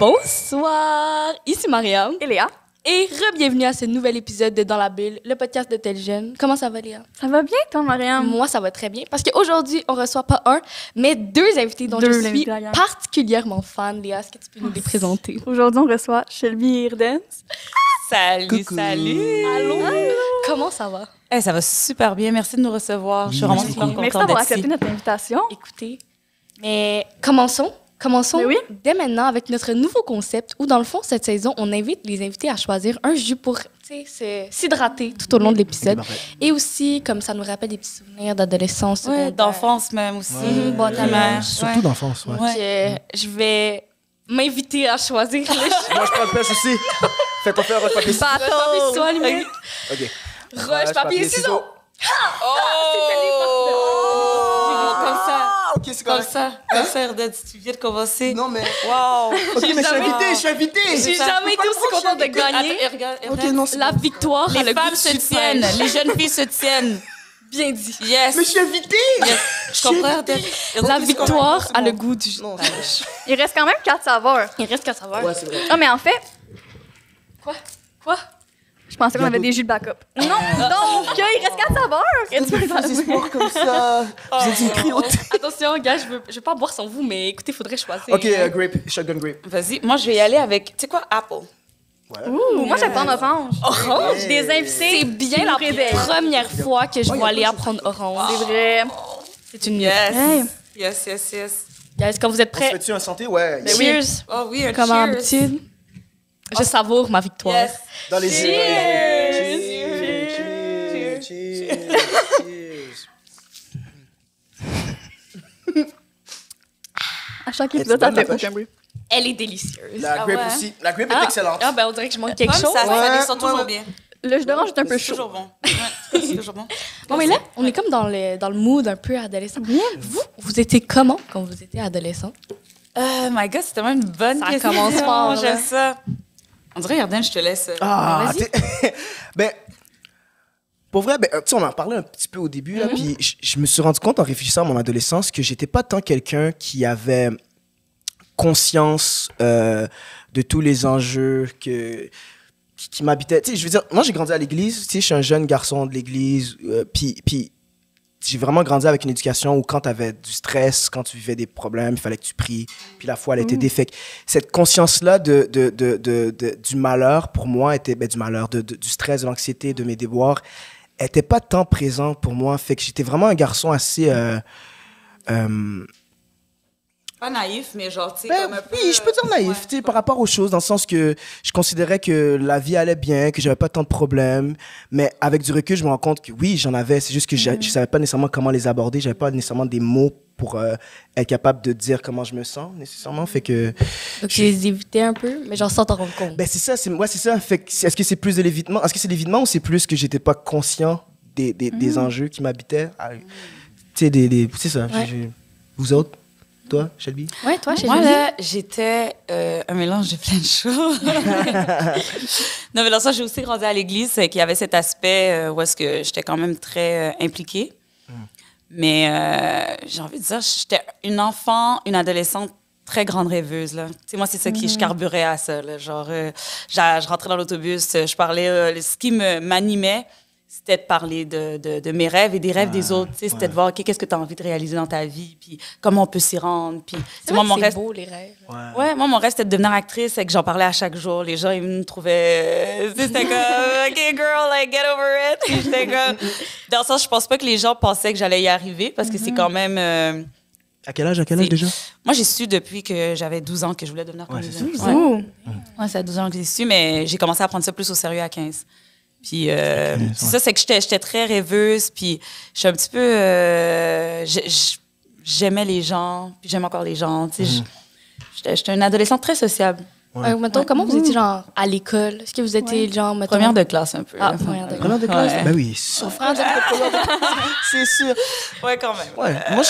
Bonsoir, ici Mariam. Et Léa. Et re-bienvenue à ce nouvel épisode de Dans la Bulle, le podcast de Tel Jeune. Comment ça va, Léa? Ça va bien, toi, Mariam? Moi, ça va très bien. Parce qu'aujourd'hui, on reçoit pas un, mais deux invités dont je suis particulièrement fan. Léa, est-ce que tu peux nous les présenter? Aujourd'hui, on reçoit Shelby Irdens. Salut, Coucou. salut! Allô? Comment ça va? Ça va super bien. Merci de nous recevoir. Je suis vraiment super contente Merci d'avoir d'être accepté ici. notre invitation. Écoutez, mais commençons Mais oui. dès maintenant avec notre nouveau concept où, dans le fond, cette saison, on invite les invités à choisir un jus pour s'hydrater tout au long de l'épisode. Et aussi, comme ça nous rappelle des petits souvenirs d'adolescence. Ouais, d'enfance même aussi. Bon, Primaire. Surtout d'enfance, ouais. Ouais. Je vais m'inviter à choisir le jus. Moi, je prends le pêche aussi. Fais-toi faire roche, papier, ciseaux. Roche, papier, ciseaux, à la limite. OK. Roche, papier, ciseaux. Comme ça. OK, c'est Comme correct. ça. Comme ça, Erded, tu viens de commencer. Non, mais... Wow! OK, mais je suis invité. J'ai jamais été aussi contente de gagner. Regarde. OK, non, c'est La victoire a Les le goût femmes de se sucre tiennent. fraîche. Les jeunes filles se tiennent. Bien dit. Yes. Mais je suis invité. Yes. Je comprends, Erded. La c'est victoire correct, a c'est le bon. goût du jus. Non, Il reste quand même 4 saveurs. Il reste qu'à savoir. ouais, c'est vrai. Ah, mais en fait, Quoi? je pensais qu'on avait des jus de backup. Non, donc, il reste 4 saveurs. Et tu peux Fais des sports comme ça. Vous êtes une cryauté. Attention, gars, je veux pas boire sans vous, mais écoutez, faudrait choisir. OK, grape. Shotgun grape. Vas-y. Moi, je vais y aller avec, tu sais quoi, Apple. Ouais. Ouh, moi, j'aime pas en orange. Orange? Des invités. C'est bien la réveillent. première fois que je Ouais, vois y a Léa pas de prendre orange. C'est vrai. C'est une Yes. Hey. Yes. Guys, quand vous êtes On se prêts, fait-tu un santé? Ouais. Ben oui. cheers. Oh oui, un Comme cheers. d'habitude. Je savoure ma victoire. Yes. Dans les yeux. Cheers. Cheers. À chaque Et épisode, tu ça donnes la fait pêche? aucun bruit. Elle est délicieuse. La Ah grape ouais. aussi. La grape est excellente. Ah, ben on dirait que je manque Les quelque pommes, chose. ça Ouais, ils sont toujours ouais. bien. Le jus d'orange est un peu C'est chaud. toujours bon. Ouais, c'est toujours bon. Bon, mais là, on est comme dans le mood un peu adolescent. Vous étiez comment quand vous étiez adolescent? My God, c'est tellement une bonne Ça question. commence fort, là. J'aime ça. On dirait, Yarden, je te laisse. Ah, Vas-y. ben, pour vrai, ben, tu sais, on en parlait un petit peu au début, là, puis je me suis rendu compte en réfléchissant à mon adolescence que j'étais pas tant quelqu'un qui avait conscience de tous les enjeux qui m'habitaient. Tu sais, je veux dire, moi, j'ai grandi à l'église, tu sais, je suis un jeune garçon de l'église, puis j'ai vraiment grandi avec une éducation où quand tu avais du stress, quand tu vivais des problèmes, il fallait que tu pries, puis la foi, elle était défaite. Cette conscience-là du malheur, pour moi, était du malheur, du stress, de l'anxiété, de mes déboires, était pas tant présente pour moi. Fait que j'étais vraiment un garçon assez... Pas naïf, mais genre, tu sais, Ben, comme un peu... oui, je peux dire naïf, tu sais, par rapport aux choses, dans le sens que je considérais que la vie allait bien, que j'avais pas tant de problèmes, mais avec du recul, je me rends compte que oui, j'en avais, c'est juste que je savais pas nécessairement comment les aborder, j'avais pas nécessairement des mots pour être capable de dire comment je me sens, nécessairement, fait que... Donc, tu les évitais un peu, mais genre sans t'en rendre compte. Ben, c'est ça, c'est ça, fait que, est-ce que c'est plus de l'évitement, est-ce que c'est l'évitement ou c'est plus que j'étais pas conscient des enjeux qui m'habitaient? Tu sais, c'est ça, Ouais. vous autres? Toi, Shelby? Ouais, toi, chez Moi, Julie? là, j'étais un mélange de plein de choses. Non, mais dans ça, j'ai aussi grandi à l'église, c'est qu'il y avait cet aspect où est-ce que j'étais quand même très impliquée. Mais j'ai envie de dire, j'étais une enfant, une adolescente très grande rêveuse, là. Tu sais, moi, c'est ça qui je carburais à ça, là. Genre, je rentrais dans l'autobus, je parlais, ce qui m'animait, c'était de parler de mes rêves et des rêves des autres. Tu sais, c'était de voir, OK, qu'est-ce que tu as envie de réaliser dans ta vie, puis comment on peut s'y rendre. Puis, tu sais, C'est moi, vrai mon que rêve, c'est beau, les rêves. ouais, moi, mon rêve, c'était de devenir actrice et que j'en parlais à chaque jour. Les gens, ils me trouvaient... tu sais, c'était comme, OK, girl, like, get over it. Puis j'étais comme... Dans le sens, je pense pas que les gens pensaient que j'allais y arriver parce que c'est quand même... À quel âge déjà? Moi, j'ai su depuis que j'avais 12 ans que je voulais devenir comédienne. c'est Ouais. Ouh. Ouais, c'est à 12 ans que j'ai su, mais j'ai commencé à prendre ça plus au sérieux à 15. Puis c'est ça, c'est que j'étais très rêveuse, puis je suis un petit peu... j'aimais les gens, puis j'aime encore les gens. Tu sais, j'étais une adolescente très sociable. Mettons, comment vous étiez genre à l'école? Est-ce que vous étiez genre, mettons... Première de classe, un peu. Ah, première de classe. Première de classe? Ouais. Ben oui, sûr. C'est sûr. Ouais, quand même. Ouais. Moi,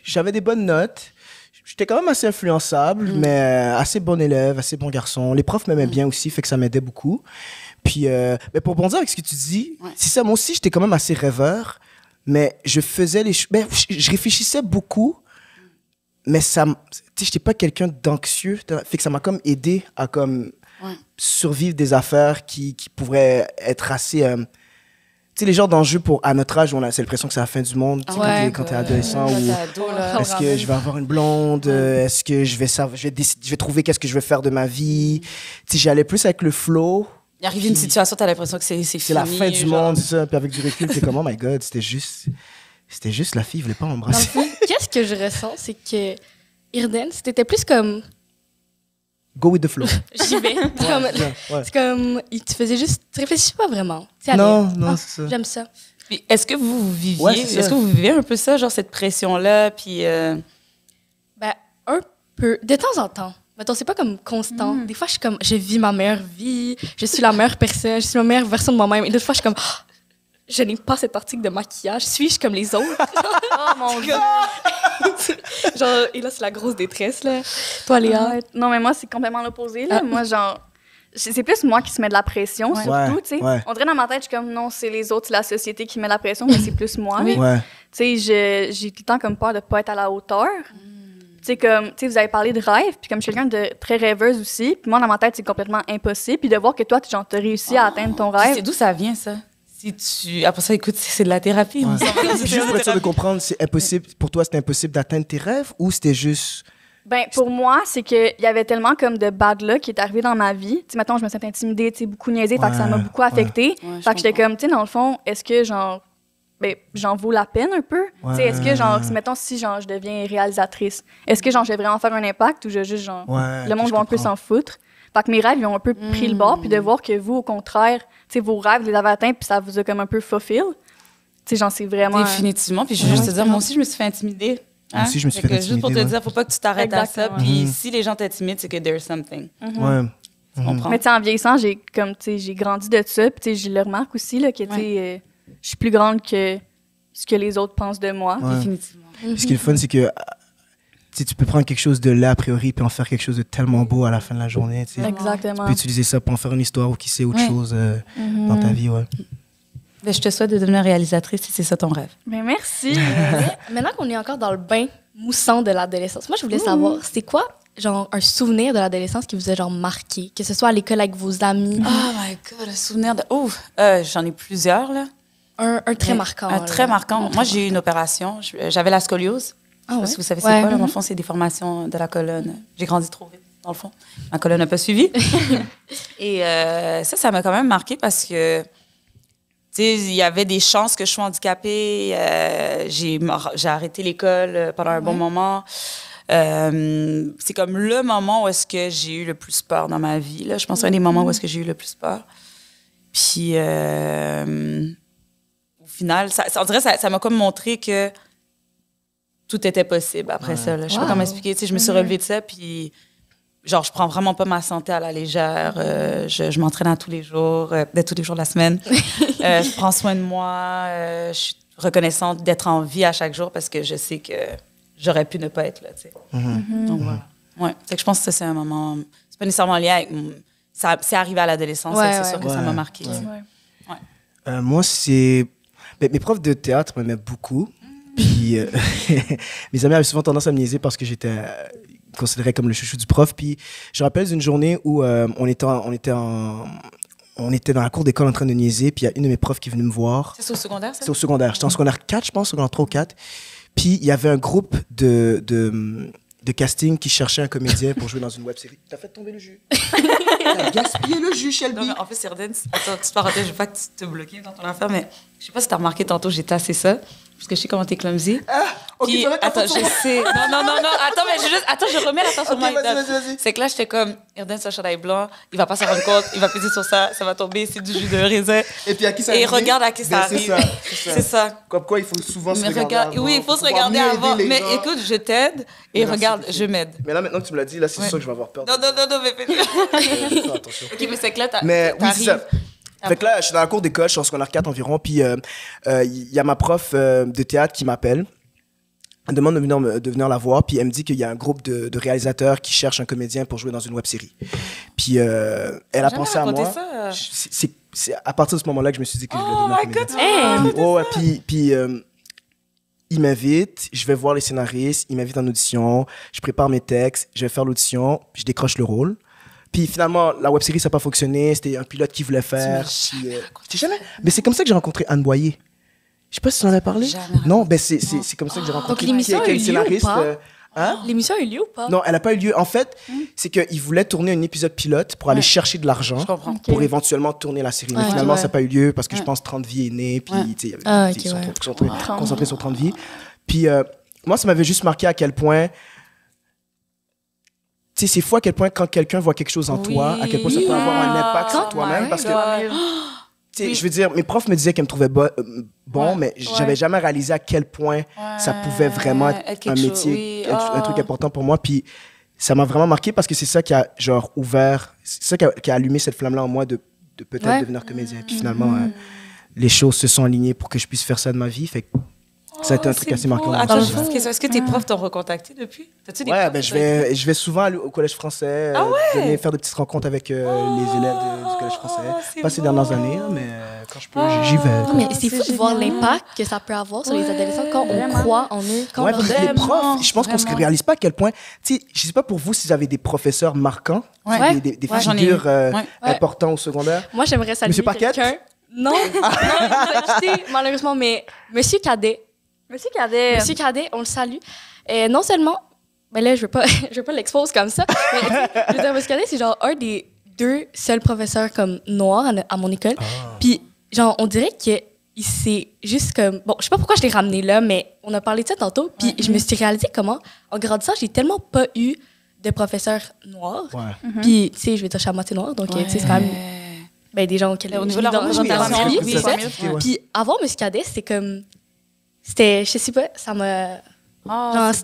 j'avais des bonnes notes. J'étais quand même assez influençable, mais assez bon élève, assez bon garçon. Les profs m'aimaient bien aussi, fait que ça m'aidait beaucoup. Puis, mais pour rebondir avec ce que tu dis, c'est ça, moi aussi, j'étais quand même assez rêveur, mais je faisais les choses... Ben, je réfléchissais beaucoup, mais ça, tu sais, j'étais pas quelqu'un d'anxieux. Fait que ça m'a comme aidé à comme survivre des affaires qui pourraient être assez... tu sais, les genres d'enjeux à notre âge, on a c'est l'impression que c'est la fin du monde, tu sais, quand t'es adolescent. Est-ce que je vais avoir une blonde? Est-ce que je vais trouver qu'est-ce que je veux faire de ma vie? Tu sais, j'allais plus avec le flow. Il arrive une situation, t'as l'impression que c'est fini. C'est la fin du monde, c'est ça. Puis avec du recul, t'es comme, oh my God, c'était juste la fille, je voulais pas m'embrasser. Qu'est-ce que je ressens, c'est que Irden, c'était plus comme... Go with the flow. J'y vais. C'est comme... Tu faisais juste... Tu réfléchis pas vraiment. Non, c'est ça. J'aime ça. Puis est-ce que vous viviez... est-ce que vous vivez un peu ça, genre cette pression-là, puis... Ben, un peu. De temps en temps. Mettons, c'est pas comme constant. Des fois, je vis ma meilleure vie, je suis la meilleure personne, je suis la meilleure version de moi-même. Et d'autres fois, je suis comme, je n'ai pas cet article de maquillage, suis-je comme les autres? Oh mon Dieu! Genre, et là, c'est la grosse détresse, là. Toi, Léa? Non, mais moi, c'est complètement l'opposé, là. Moi, genre, c'est plus moi qui se met de la pression, surtout, tu sais. On dirait dans ma tête, je suis comme, non, c'est les autres, c'est la société qui met la pression, mais c'est plus moi. Tu sais, j'ai tout le temps comme peur de pas être à la hauteur. Tu sais, comme, tu sais, vous avez parlé de rêve, puis comme je suis quelqu'un de très rêveuse aussi, puis moi, dans ma tête, c'est complètement impossible. Puis de voir que toi, genre, t'as réussi à atteindre ton rêve. C'est d'où ça vient, ça? Après ça, écoute, c'est de la thérapie. Juste pour être sûr de comprendre, c'est impossible, pour toi, c'était impossible d'atteindre tes rêves ou c'était juste... Ben, pour moi, c'est qu'il y avait tellement comme de bad luck qui est arrivé dans ma vie. Tu sais, mettons, je me suis intimidée, tu sais, beaucoup niaisée, fait que ça m'a beaucoup affectée. Fait que j'étais comme, tu sais, dans le fond, est-ce que, genre, ben, j'en vaux la peine un peu? Tu sais, est-ce que, genre, mettons, si, genre, je deviens réalisatrice, est-ce que, genre, je vais vraiment faire un impact ou je juste, genre, le monde va un peu s'en foutre? Fait que mes rêves, ils ont un peu pris le bord, puis de voir que vous, au contraire, tu sais, vos rêves, vous les avez atteints, puis ça vous a comme un peu fulfill. Tu sais, genre, c'est vraiment... Définitivement, puis je veux juste te dire, moi aussi, je me suis fait intimider. Moi aussi, je me suis fait intimider. Juste pour te dire, faut pas que tu t'arrêtes à ça, puis si les gens t'intimident, c'est que there's something. Tu comprends? Mais tu sais, en vieillissant, j'ai grandi de ça, puis tu sais, je le remarque aussi, là, que, tu sais, je suis plus grande que ce que les autres pensent de moi. Définitivement. Ce qui est le fun, c'est que tu peux prendre quelque chose de là, a priori, puis en faire quelque chose de tellement beau à la fin de la journée. Exactement. Tu peux utiliser ça pour en faire une histoire ou qui sait autre chose dans ta vie. Ben, je te souhaite de devenir réalisatrice si c'est ça ton rêve. Mais merci. Maintenant qu'on est encore dans le bain moussant de l'adolescence, moi, je voulais savoir, c'est quoi, genre, un souvenir de l'adolescence qui vous a, genre, marqué? Que ce soit à l'école avec vos amis. Oh my God, un souvenir de... j'en ai plusieurs, là. Un très marquant. Un très marquant. Moi, j'ai eu une opération. J'avais la scoliose. Je sais pas si vous savez c'est quoi. Là, dans le fond, c'est des formations de la colonne. J'ai grandi trop vite, dans le fond. Ma colonne n'a pas suivi. Et ça m'a quand même marqué parce que, tu sais, il y avait des chances que je sois handicapée. J'ai arrêté l'école pendant un bon moment. C'est comme le moment où est-ce que j'ai eu le plus peur dans ma vie. Là. Je pense que c'est un des moments où est-ce que j'ai eu le plus peur. Puis, au final, on dirait que ça m'a comme montré que tout était possible après ça. Là. Je sais pas comment expliquer. Tu sais, je me suis relevée de ça, puis genre, je prends vraiment pas ma santé à la légère. Je m'entraîne tous les jours de la semaine. Je prends soin de moi. Je suis reconnaissante d'être en vie à chaque jour parce que je sais que j'aurais pu ne pas être là. Tu sais. Donc voilà. Ouais. C'est que je pense que ça, c'est un moment... C'est pas nécessairement lié avec... C'est arrivé à l'adolescence, c'est sûr que ça m'a marqué. Moi, c'est... Mes profs de théâtre m'aimaient beaucoup. Puis mes amis avaient souvent tendance à me niaiser parce que j'étais considéré comme le chouchou du prof. Puis je me rappelle d'une journée où on était dans la cour d'école en train de niaiser. Puis il y a une de mes profs qui est venue me voir. C'est au secondaire, ça? C'est au secondaire. J'étais en secondaire 4, je pense, secondaire 3 ou 4. Puis il y avait un groupe de casting qui cherchait un comédien pour jouer dans une web-série. T'as fait tomber le jus. T'as gaspillé le jus, Shelby. Non, mais en fait, Sirden, attends, petite parenthèse, je veux pas que tu te bloques dans ton affaire, mais je sais pas si t'as remarqué tantôt, j'ai tassé ça, parce que je sais comment t'es clumsy. Ok, puis, attends, je sais. Non, attends, mais je remets la sur moi. Vas-y. C'est que là, j'étais comme, Irden, c'est un chandail blanc, il va pas s'en rendre compte, il va peser sur ça va tomber, c'est du jus de raisin. Et puis à qui ça arrive? arrive? Et regarde à qui ça arrive. C'est ça. Comme quoi, il faut souvent se regarder avant. Oui, il faut se regarder avant. Mais écoute, je t'aide et regarde, je m'aide. Mais là, maintenant que tu me l'as dit, là, c'est sûr que je vais avoir peur. Non, mais fais attention. Ok, mais c'est que là, mais oui, c'est ça. Fait que là, je suis dans la cour d'école, je suis en secondaire 4 environ, puis il y a ma prof de théâtre qui m'appelle. Elle demande de venir la voir, puis elle me dit qu'il y a un groupe de réalisateurs qui cherchent un comédien pour jouer dans une web-série. Puis elle a pensé à moi. C'est à partir de ce moment-là que je me suis dit que je voulais devenir comédien. God, puis il m'invite, je vais voir les scénaristes, il m'invite en audition, je prépare mes textes, je vais faire l'audition, puis je décroche le rôle. Puis finalement, la web-série, ça n'a pas fonctionné, c'était un pilote qui voulait faire. Puis, jamais... Mais c'est comme ça que j'ai rencontré Anne Boyer. Je sais pas si tu en avais parlé. Jamais. Non, ben c'est comme ça que j'ai rencontré. Donc l'émission a eu lieu ou pas? Hein? L'émission a eu lieu ou pas? Non, elle n'a pas eu lieu. En fait, c'est qu'ils voulaient tourner un épisode pilote pour aller chercher de l'argent Je comprends. pour éventuellement tourner la série. Mais finalement, ça n'a pas eu lieu parce que je pense 30 vies est né. Puis, tu sais, ils sont concentrés sur 30 vies. Puis, moi, ça m'avait juste marqué à quel point... Tu sais, c'est fou à quel point quand quelqu'un voit quelque chose en toi, à quel point ça peut avoir un impact sur toi-même. Parce que... Je veux dire, mes profs me disaient qu'elles me trouvaient bon, mais j'avais jamais réalisé à quel point ça pouvait vraiment être un métier, un truc important pour moi. Puis ça m'a vraiment marqué parce que c'est ça qui a genre ouvert, c'est ça qui a allumé cette flamme-là en moi de peut-être devenir comédien. Puis finalement, les choses se sont alignées pour que je puisse faire ça de ma vie. Fait que ça a été un truc assez marquant. Attends, est-ce que tes profs t'ont recontacté depuis? Ouais, je vais souvent aller au Collège français, faire des petites rencontres avec les élèves du Collège français. Pas ces dernières années, mais quand je peux, j'y vais. Non, mais c'est fou de voir l'impact que ça peut avoir sur les adolescents quand on croit en eux. Quand les profs, je pense qu'on ne se réalise pas à quel point... Tu sais, je sais pas pour vous si vous avez des professeurs marquants, des figures importantes au secondaire. Moi, j'aimerais saluer quelqu'un. Non, il nous a quittés, malheureusement, mais Monsieur Cadet. Monsieur Cadet, on le salue. Et non seulement, mais là, je veux pas l'exposer comme ça, mais je veux dire, Monsieur Cadet, c'est genre un des 2 seuls professeurs comme noirs à mon école. Puis, genre, on dirait qu'il s'est juste comme... Bon, je sais pas pourquoi je l'ai ramené là, mais on a parlé de ça tantôt. Puis, je me suis réalisé comment, en grandissant, j'ai tellement pas eu de professeurs noirs. Puis, tu sais, je veux dire, je suis à moitié noire, donc, tu sais, c'est quand même... Ben, des gens qui au niveau de la représentation. Puis, avoir Monsieur Cadet, c'est comme... C'était, je sais pas, ça m'a...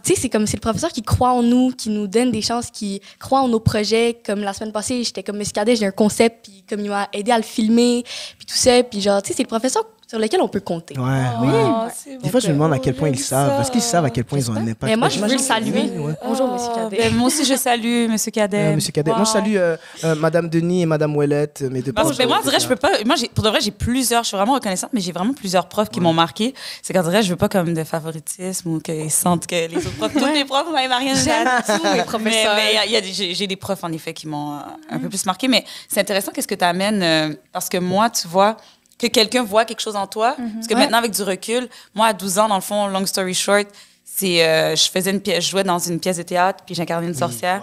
tu sais, c'est le professeur qui croit en nous, qui nous donne des chances, qui croit en nos projets. Comme la semaine passée, j'étais comme Monsieur Cadet, j'ai un concept, puis comme il m'a aidé à le filmer, puis tout ça. Puis genre, tu sais, c'est le professeur sur lequel on peut compter. Des fois, je me demande à quel point ils savent. Est-ce qu'ils savent à quel point ils ont un impact? Mais moi, je veux le saluer. Bonjour, Monsieur Cadet. Moi aussi, je salue Monsieur Cadet. Monsieur Cadet. Moi, je salue Madame Denis et Madame Ouellette, mes 2 profs. Mais moi, on dirait, je peux pas... Moi, pour de vrai, j'ai plusieurs... Je suis vraiment reconnaissante, mais j'ai vraiment plusieurs profs qui m'ont marqué. C'est qu'en dirait, je veux pas comme de favoritisme ou qu'ils sentent que les autres profs... Tous les profs, moi, rien j'aime tous mes professeurs. Mais j'ai des profs, en effet, qui m'ont un peu plus marqué. Mais c'est intéressant qu'est-ce que tu amènes, parce que moi, tu vois... que quelqu'un voit quelque chose en toi. Parce que maintenant, avec du recul, moi, à 12 ans, dans le fond, long story short, je jouais dans une pièce de théâtre, puis j'incarnais une sorcière.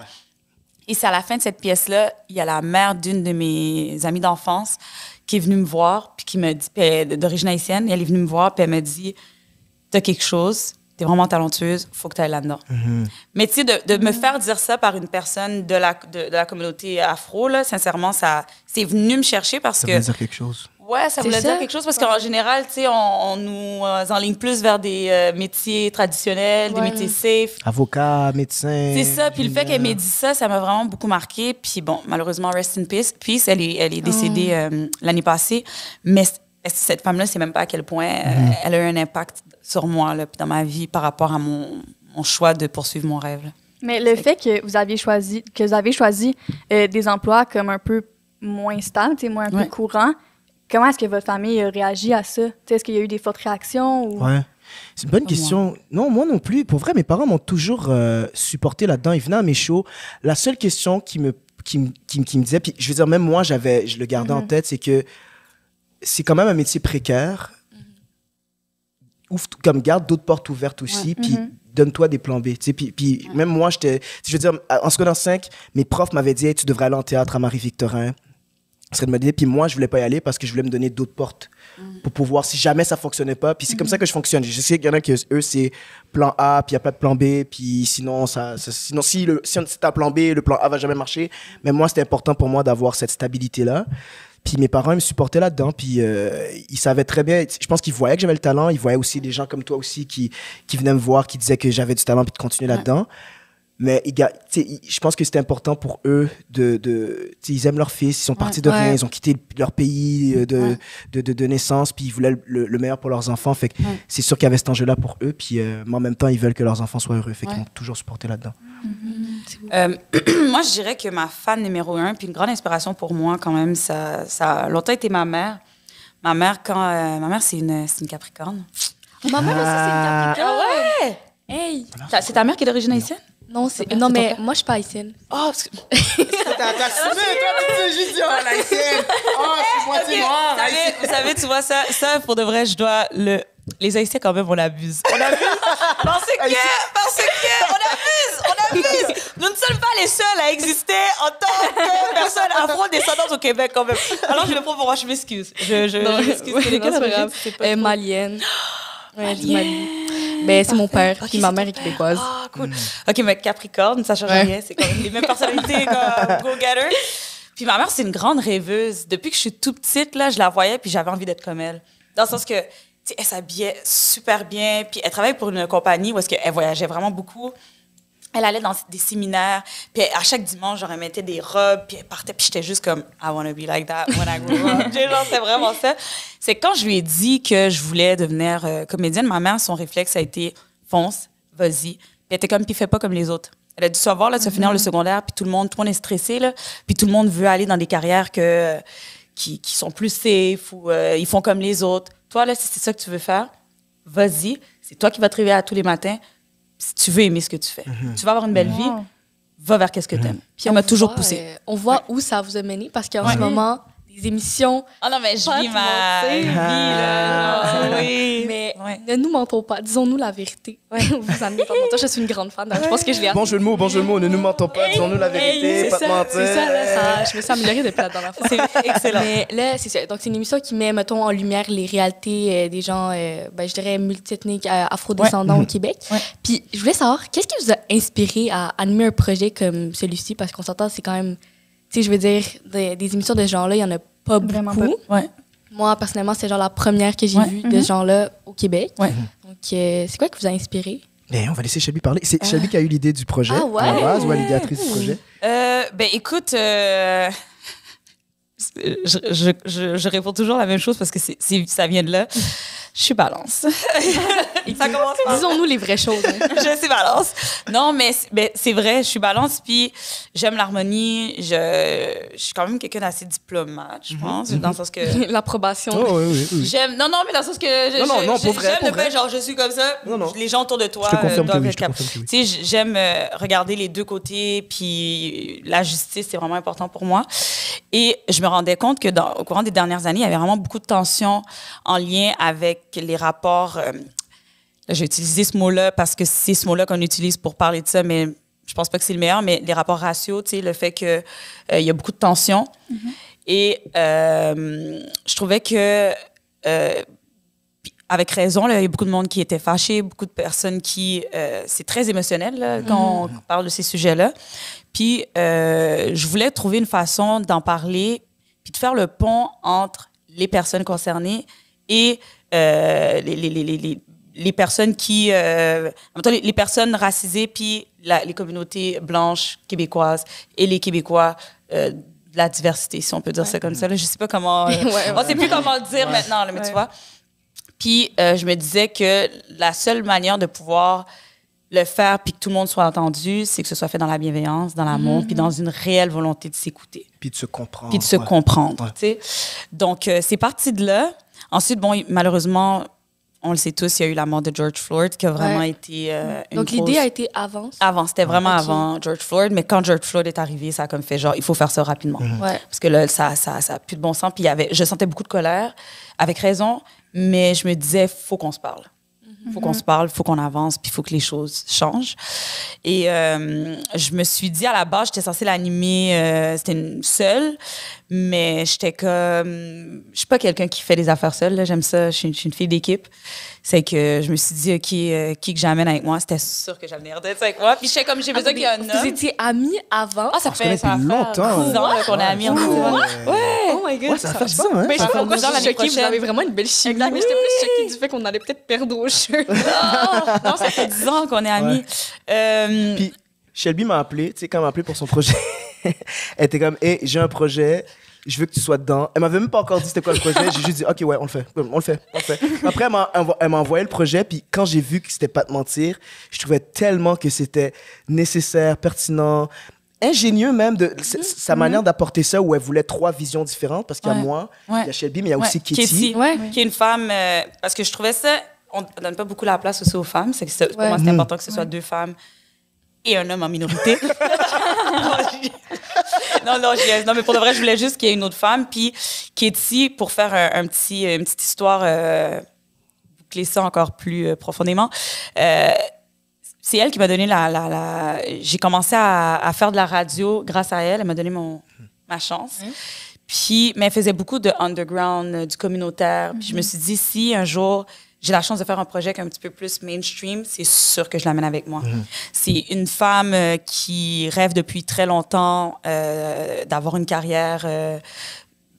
Et c'est à la fin de cette pièce-là, il y a la mère d'une de mes amies d'enfance qui est venue me voir, puis qui me dit, d'origine haïtienne, elle est venue me voir, puis elle me dit, t'as quelque chose, t'es vraiment talentueuse, faut que t'ailles là-dedans. Mais tu sais, de me faire dire ça par une personne de la communauté afro, là, sincèrement, c'est venu me chercher parce que... Ça veut dire quelque chose. Ouais, ça voulait dire quelque chose parce qu'en général, tu sais, on nous enligne plus vers des métiers traditionnels, des métiers safe. Avocat, médecin. C'est ça. Puis le fait qu'elle m'ait dit ça, ça m'a vraiment beaucoup marqué. Puis bon, malheureusement, rest in peace. Puis elle est décédée l'année passée. Mais cette femme-là, c'est même pas à quel point elle a eu un impact sur moi, là, puis dans ma vie par rapport à mon choix de poursuivre mon rêve. Là. Mais le fait que vous avez choisi des emplois comme un peu moins stables, moins un peu courants, comment est-ce que votre famille a réagi à ça? Est-ce qu'il y a eu des fortes réactions? Ou... Ouais. C'est une bonne question. Non, moi non plus. Pour vrai, mes parents m'ont toujours supporté là-dedans. Ils venaient à mes shows. La seule question qui me disait, puis je veux dire, même moi, je le gardais en tête, c'est que c'est quand même un métier précaire. Ouvre, comme garde d'autres portes ouvertes aussi, puis donne-toi des plans B. Puis même moi, je veux dire, en secondaire 5, mes profs m'avaient dit, hey, tu devrais aller en théâtre à Marie-Victorin. Ce serait de me dire, puis moi, je voulais pas y aller parce que je voulais me donner d'autres portes pour pouvoir, si jamais ça fonctionnait pas. Puis c'est comme ça que je fonctionne. Je sais qu'il y en a qui, eux, c'est plan A, puis il n'y a pas de plan B, puis sinon, si c'est un plan B, le plan A va jamais marcher. Mais moi, c'était important pour moi d'avoir cette stabilité-là. Puis mes parents, ils me supportaient là-dedans, puis ils savaient très bien, je pense qu'ils voyaient que j'avais le talent, ils voyaient aussi des gens comme toi aussi qui venaient me voir, qui disaient que j'avais du talent, puis de continuer là-dedans. Mais je pense que c'était important pour eux ils aiment leur fils, ils sont partis de rien, ils ont quitté leur pays de naissance, puis ils voulaient le meilleur pour leurs enfants. Fait que c'est sûr qu'il y avait cet enjeu-là pour eux, puis mais en même temps, ils veulent que leurs enfants soient heureux. Fait qu'ils m'ont toujours supporté là-dedans. Moi, je dirais que ma fan numéro 1, puis une grande inspiration pour moi quand même, ça a longtemps été ma mère. Ma mère, c'est une Capricorne. Ma mère aussi, c'est une Capricorne. Ah ouais? Hey! C'est ta mère qui est d'origine haïtienne? Non, ton mais père? moi, je suis pas haïtienne. Oh, parce que... T'as assumé, toi, tu dis juste, oh, l'haïtienne. Oh, c'est moitié noir. Vous savez, tu vois, ça, pour de vrai, je dois le... Les Haïtiens, quand même, on abuse. On abuse parce que on abuse. Nous ne sommes pas les seuls à exister en tant que personnes afro-descendantes au Québec, quand même. Alors, je le prends pour moi, je m'excuse. Je m'excuse. C'est Lesquelles pas origines? grave. Malienne. Ouais, du Mali. Ben, c'est mon père, puis ma mère est québécoise. Ah, cool. OK, mais Capricorne, ça change rien. C'est quand même les mêmes personnalités, comme go-getter. Puis ma mère, c'est une grande rêveuse. Depuis que je suis toute petite, là, je la voyais, puis j'avais envie d'être comme elle. Dans le sens que, tu sais, elle s'habillait super bien, puis elle travaillait pour une compagnie où est-ce qu'elle voyageait vraiment beaucoup. Elle allait dans des séminaires, puis à chaque dimanche, genre, elle mettait des robes, puis elle partait, puis j'étais juste comme « I want to be like that when I grow up ». Genre, c'est vraiment ça. C'est quand je lui ai dit que je voulais devenir comédienne, ma mère, son réflexe a été « fonce, vas-y ». Puis elle était comme « puis fais pas comme les autres ». Elle a dû savoir, là, tu vas finir le secondaire, puis tout le monde est stressé, là, puis tout le monde veut aller dans des carrières qui sont plus safe, ou ils font comme les autres. Toi, là, si c'est ça que tu veux faire, vas-y. C'est toi qui vas te réveiller tous les matins. Si tu veux aimer ce que tu fais, tu vas avoir une belle vie, va vers qu'est-ce que t'aimes. Puis elle m'a toujours poussée. On voit où ça vous a mené parce qu'en ce moment, des émissions. Ah non, mais je Pas vis te ma vie, mentir. là. Oui. Mais Ouais. ne nous mentons pas, disons-nous la vérité. Vous en êtes pas mentir, je suis une grande fan. Donc je pense que je l'ai Bon jeu de mots, ne nous mentons pas, disons-nous la vérité, pas te mentir. C'est ça, là, je me suis améliorée depuis la dernière fois. C'est excellent. Mais là, c'est ça. Donc, c'est une émission qui met, mettons, en lumière les réalités des gens, ben, je dirais, multiethniques, afro-descendants au Québec. Ouais. Puis, je voulais savoir, qu'est-ce qui vous a inspiré à animer un projet comme celui-ci? Parce qu'on s'entend, c'est quand même, tu sais, je veux dire, des émissions de ce genre-là, il n'y en a pas Vraiment beaucoup. Ouais. Moi, personnellement, c'est genre la première que j'ai vue de ce genre-là au Québec. Ouais. Donc, c'est quoi qui vous a inspiré? Mais on va laisser Shelby parler. C'est Shelby qui a eu l'idée du projet, Ah ouais? à la base, ou l'idéatrice du projet. Ben écoute, je réponds toujours la même chose parce que ça vient de là. Je suis balance. Ça commence par... Disons-nous les vraies choses. Hein. Je suis balance. Non, mais c'est vrai, je suis balance, puis j'aime l'harmonie. Je suis quand même quelqu'un d'assez diplomate, je pense, dans le sens que... L'approbation. Oh, oui. J'aime... Non, mais dans le sens que... Non, pour vrai, j'aime pour le fait, vrai. genre, je suis comme ça. Non. Les gens autour de toi Je te confirme que doivent oui, être je te capables. confirme que oui. Tu sais, j'aime regarder les deux côtés, puis la justice, c'est vraiment important pour moi. Et je me rendais compte que au courant des dernières années, il y avait vraiment beaucoup de tensions en lien avec les rapports... j'ai utilisé ce mot-là parce que c'est ce mot-là qu'on utilise pour parler de ça, mais je pense pas que c'est le meilleur, mais les rapports raciaux, tu sais, le fait que il y a beaucoup de tensions. Et je trouvais que, avec raison, là, il y a beaucoup de monde qui était fâché, beaucoup de personnes qui... c'est très émotionnel là, quand on parle de ces sujets-là. Puis, je voulais trouver une façon d'en parler, puis de faire le pont entre les personnes concernées et les personnes qui... les personnes racisées, puis les communautés blanches québécoises et les Québécois de la diversité, si on peut dire ça comme ça. Là. Je sais pas comment... on sait plus comment le dire maintenant, là, mais tu vois. Puis je me disais que la seule manière de pouvoir le faire puis que tout le monde soit entendu, c'est que ce soit fait dans la bienveillance, dans l'amour, puis dans une réelle volonté de s'écouter. Puis de se comprendre. Puis de se comprendre, tu sais. Donc, c'est parti de là. Ensuite, bon, malheureusement, on le sait tous, il y a eu la mort de George Floyd qui a vraiment été une Donc, l'idée a été avant? Avant, c'était vraiment avant George Floyd. Mais quand George Floyd est arrivé, ça a comme fait genre, il faut faire ça rapidement. Ouais. Parce que là, ça a plus de bon sens. Puis je sentais beaucoup de colère, avec raison, mais je me disais, faut qu'on se parle. Faut qu'on se parle, faut qu'on avance, puis il faut que les choses changent. Et je me suis dit, à la base, j'étais censée l'animer, c'était une seule, mais j'étais comme... Je suis pas quelqu'un qui fait des affaires seule, là, j'aime ça, je suis une fille d'équipe. C'est que je me suis dit, OK, qui que j'amène avec moi? C'était sûr que j'amenais Ardette avec moi. Puis j'étais comme, j'ai besoin qu'il y ait un homme. Vous étiez amis avant? Ah, ça fait longtemps. 10 ans là, qu'on est amis. Ouais. Oh my God. Ouais, ça fait ça, hein? Mais je sais pas pourquoi je l'année suis choquée. Vous prochaine. avez vraiment une belle chimie. Exact. Mais j'étais plus choquée du fait qu'on allait peut-être perdre au jeu. Non, ça fait 10 ans qu'on est amis. Puis Shelby m'a appelé, tu sais, quand elle m'a appelé pour son projet, elle était comme, hey, j'ai un projet, je veux que tu sois dedans. Elle m'avait même pas encore dit c'était quoi le projet. J'ai juste dit, OK, ouais, on le fait. Après, elle m'a envoyé le projet, puis quand j'ai vu que c'était pas de mentir, je trouvais tellement que c'était nécessaire, pertinent, ingénieux même, de sa manière d'apporter ça, où elle voulait 3 visions différentes, parce qu'il y a moi, il y a Shelby, mais il y a aussi Kitty. Qui est une femme, parce que je trouvais ça... on donne pas beaucoup la place aussi aux femmes. C'est que pour moi, c'est important que ce soit 2 femmes et un homme en minorité. Non, mais pour de vrai, je voulais juste qu'il y ait une autre femme. Puis Katie, pour faire une petite histoire, boucler ça encore plus profondément, c'est elle qui m'a donné J'ai commencé à faire de la radio grâce à elle. Elle m'a donné ma chance. Puis, mais elle faisait beaucoup de underground, du communautaire. Puis je me suis dit, si un jour j'ai la chance de faire un projet un petit peu plus mainstream, c'est sûr que je l'amène avec moi. C'est une femme qui rêve depuis très longtemps d'avoir une carrière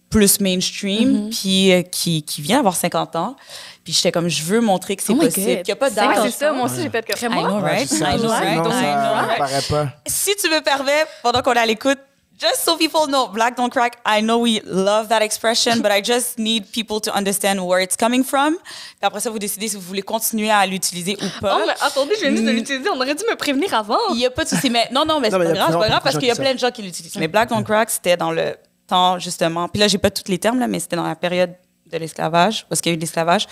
plus mainstream, puis qui vient d'avoir 50 ans. Puis j'étais comme, je veux montrer que c'est possible, qu'il n'y a pas d'âge. C'est ça, moi aussi, j'ai fait comme ça. I know, right? I know, right? Ça paraît pas. Si tu me permets, pendant qu'on est à l'écoute, just so people know, Black Don't Crack, I know we love that expression, but I just need people to understand where it's coming from. Puis après ça, vous décidez si vous voulez continuer à l'utiliser ou pas. Oh, mais attendez, je viens juste de l'utiliser. On aurait dû me prévenir avant. Il n'y a pas de souci. Mais non, mais c'est pas grave parce qu'il y a plein de gens qui l'utilisent. Mais Black Don't Crack, c'était dans le temps, justement. Puis là, j'ai pas tous les termes, là, mais c'était dans la période de l'esclavage, parce qu'il y a eu de l'esclavage.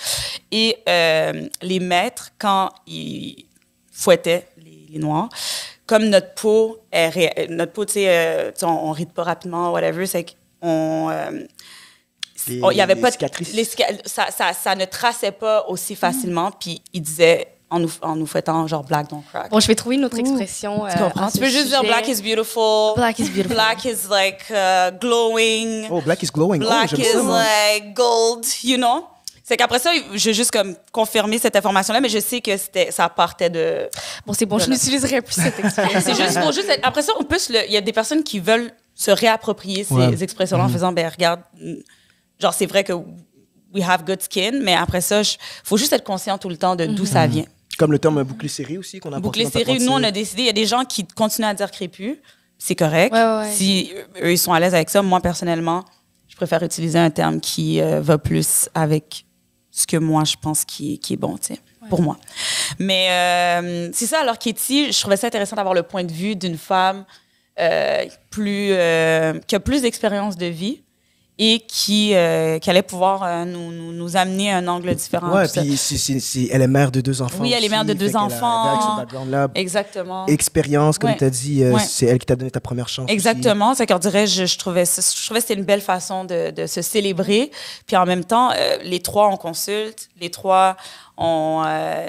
Et les maîtres, quand ils fouettaient les Noirs, comme notre peau, tu sais, on ride pas rapidement, whatever, c'est qu'on... il y avait pas ça ne traçait pas aussi facilement, puis ils disaient en nous fouettant genre Black Don't Crack. Bon, je vais trouver une autre expression. Tu comprends? Tu peux juste dire Black is beautiful. Black is beautiful. Black is like glowing. Oh, black is glowing. Black j'aime is ça, moi. like gold, you know? C'est qu'après ça, j'ai juste comme confirmé cette information-là, mais je sais que ça partait de... Bon, c'est bon, je n'utiliserai plus cette expression. C'est juste pour juste... Après ça, en plus, il y a des personnes qui veulent se réapproprier ces expressions-là en faisant, ben regarde, genre c'est vrai que we have good skin, mais après ça, faut juste être conscient tout le temps de d'où ça vient. Comme le terme bouclé serré aussi qu'on a bouclé serré, nous, on a décidé, il y a des gens qui continuent à dire crépus, c'est correct. Ouais. Si eux, ils sont à l'aise avec ça, moi, personnellement, je préfère utiliser un terme qui va plus avec ce que moi, je pense qui est bon, tu sais, pour moi. Mais c'est ça, alors Katie, je trouvais ça intéressant d'avoir le point de vue d'une femme qui a plus d'expérience de vie et qui allait pouvoir nous amener un angle différent. Ouais, puis elle est mère de 2 enfants. Oui, elle est mère de 2 enfants. Avec ce background-là. Exactement. Expérience, comme tu as dit, c'est elle qui t'a donné ta première chance. Exactement. C'est qu'on dirait, je trouvais que c'était une belle façon de se célébrer. Puis en même temps, les 3, on consulte. Les 3,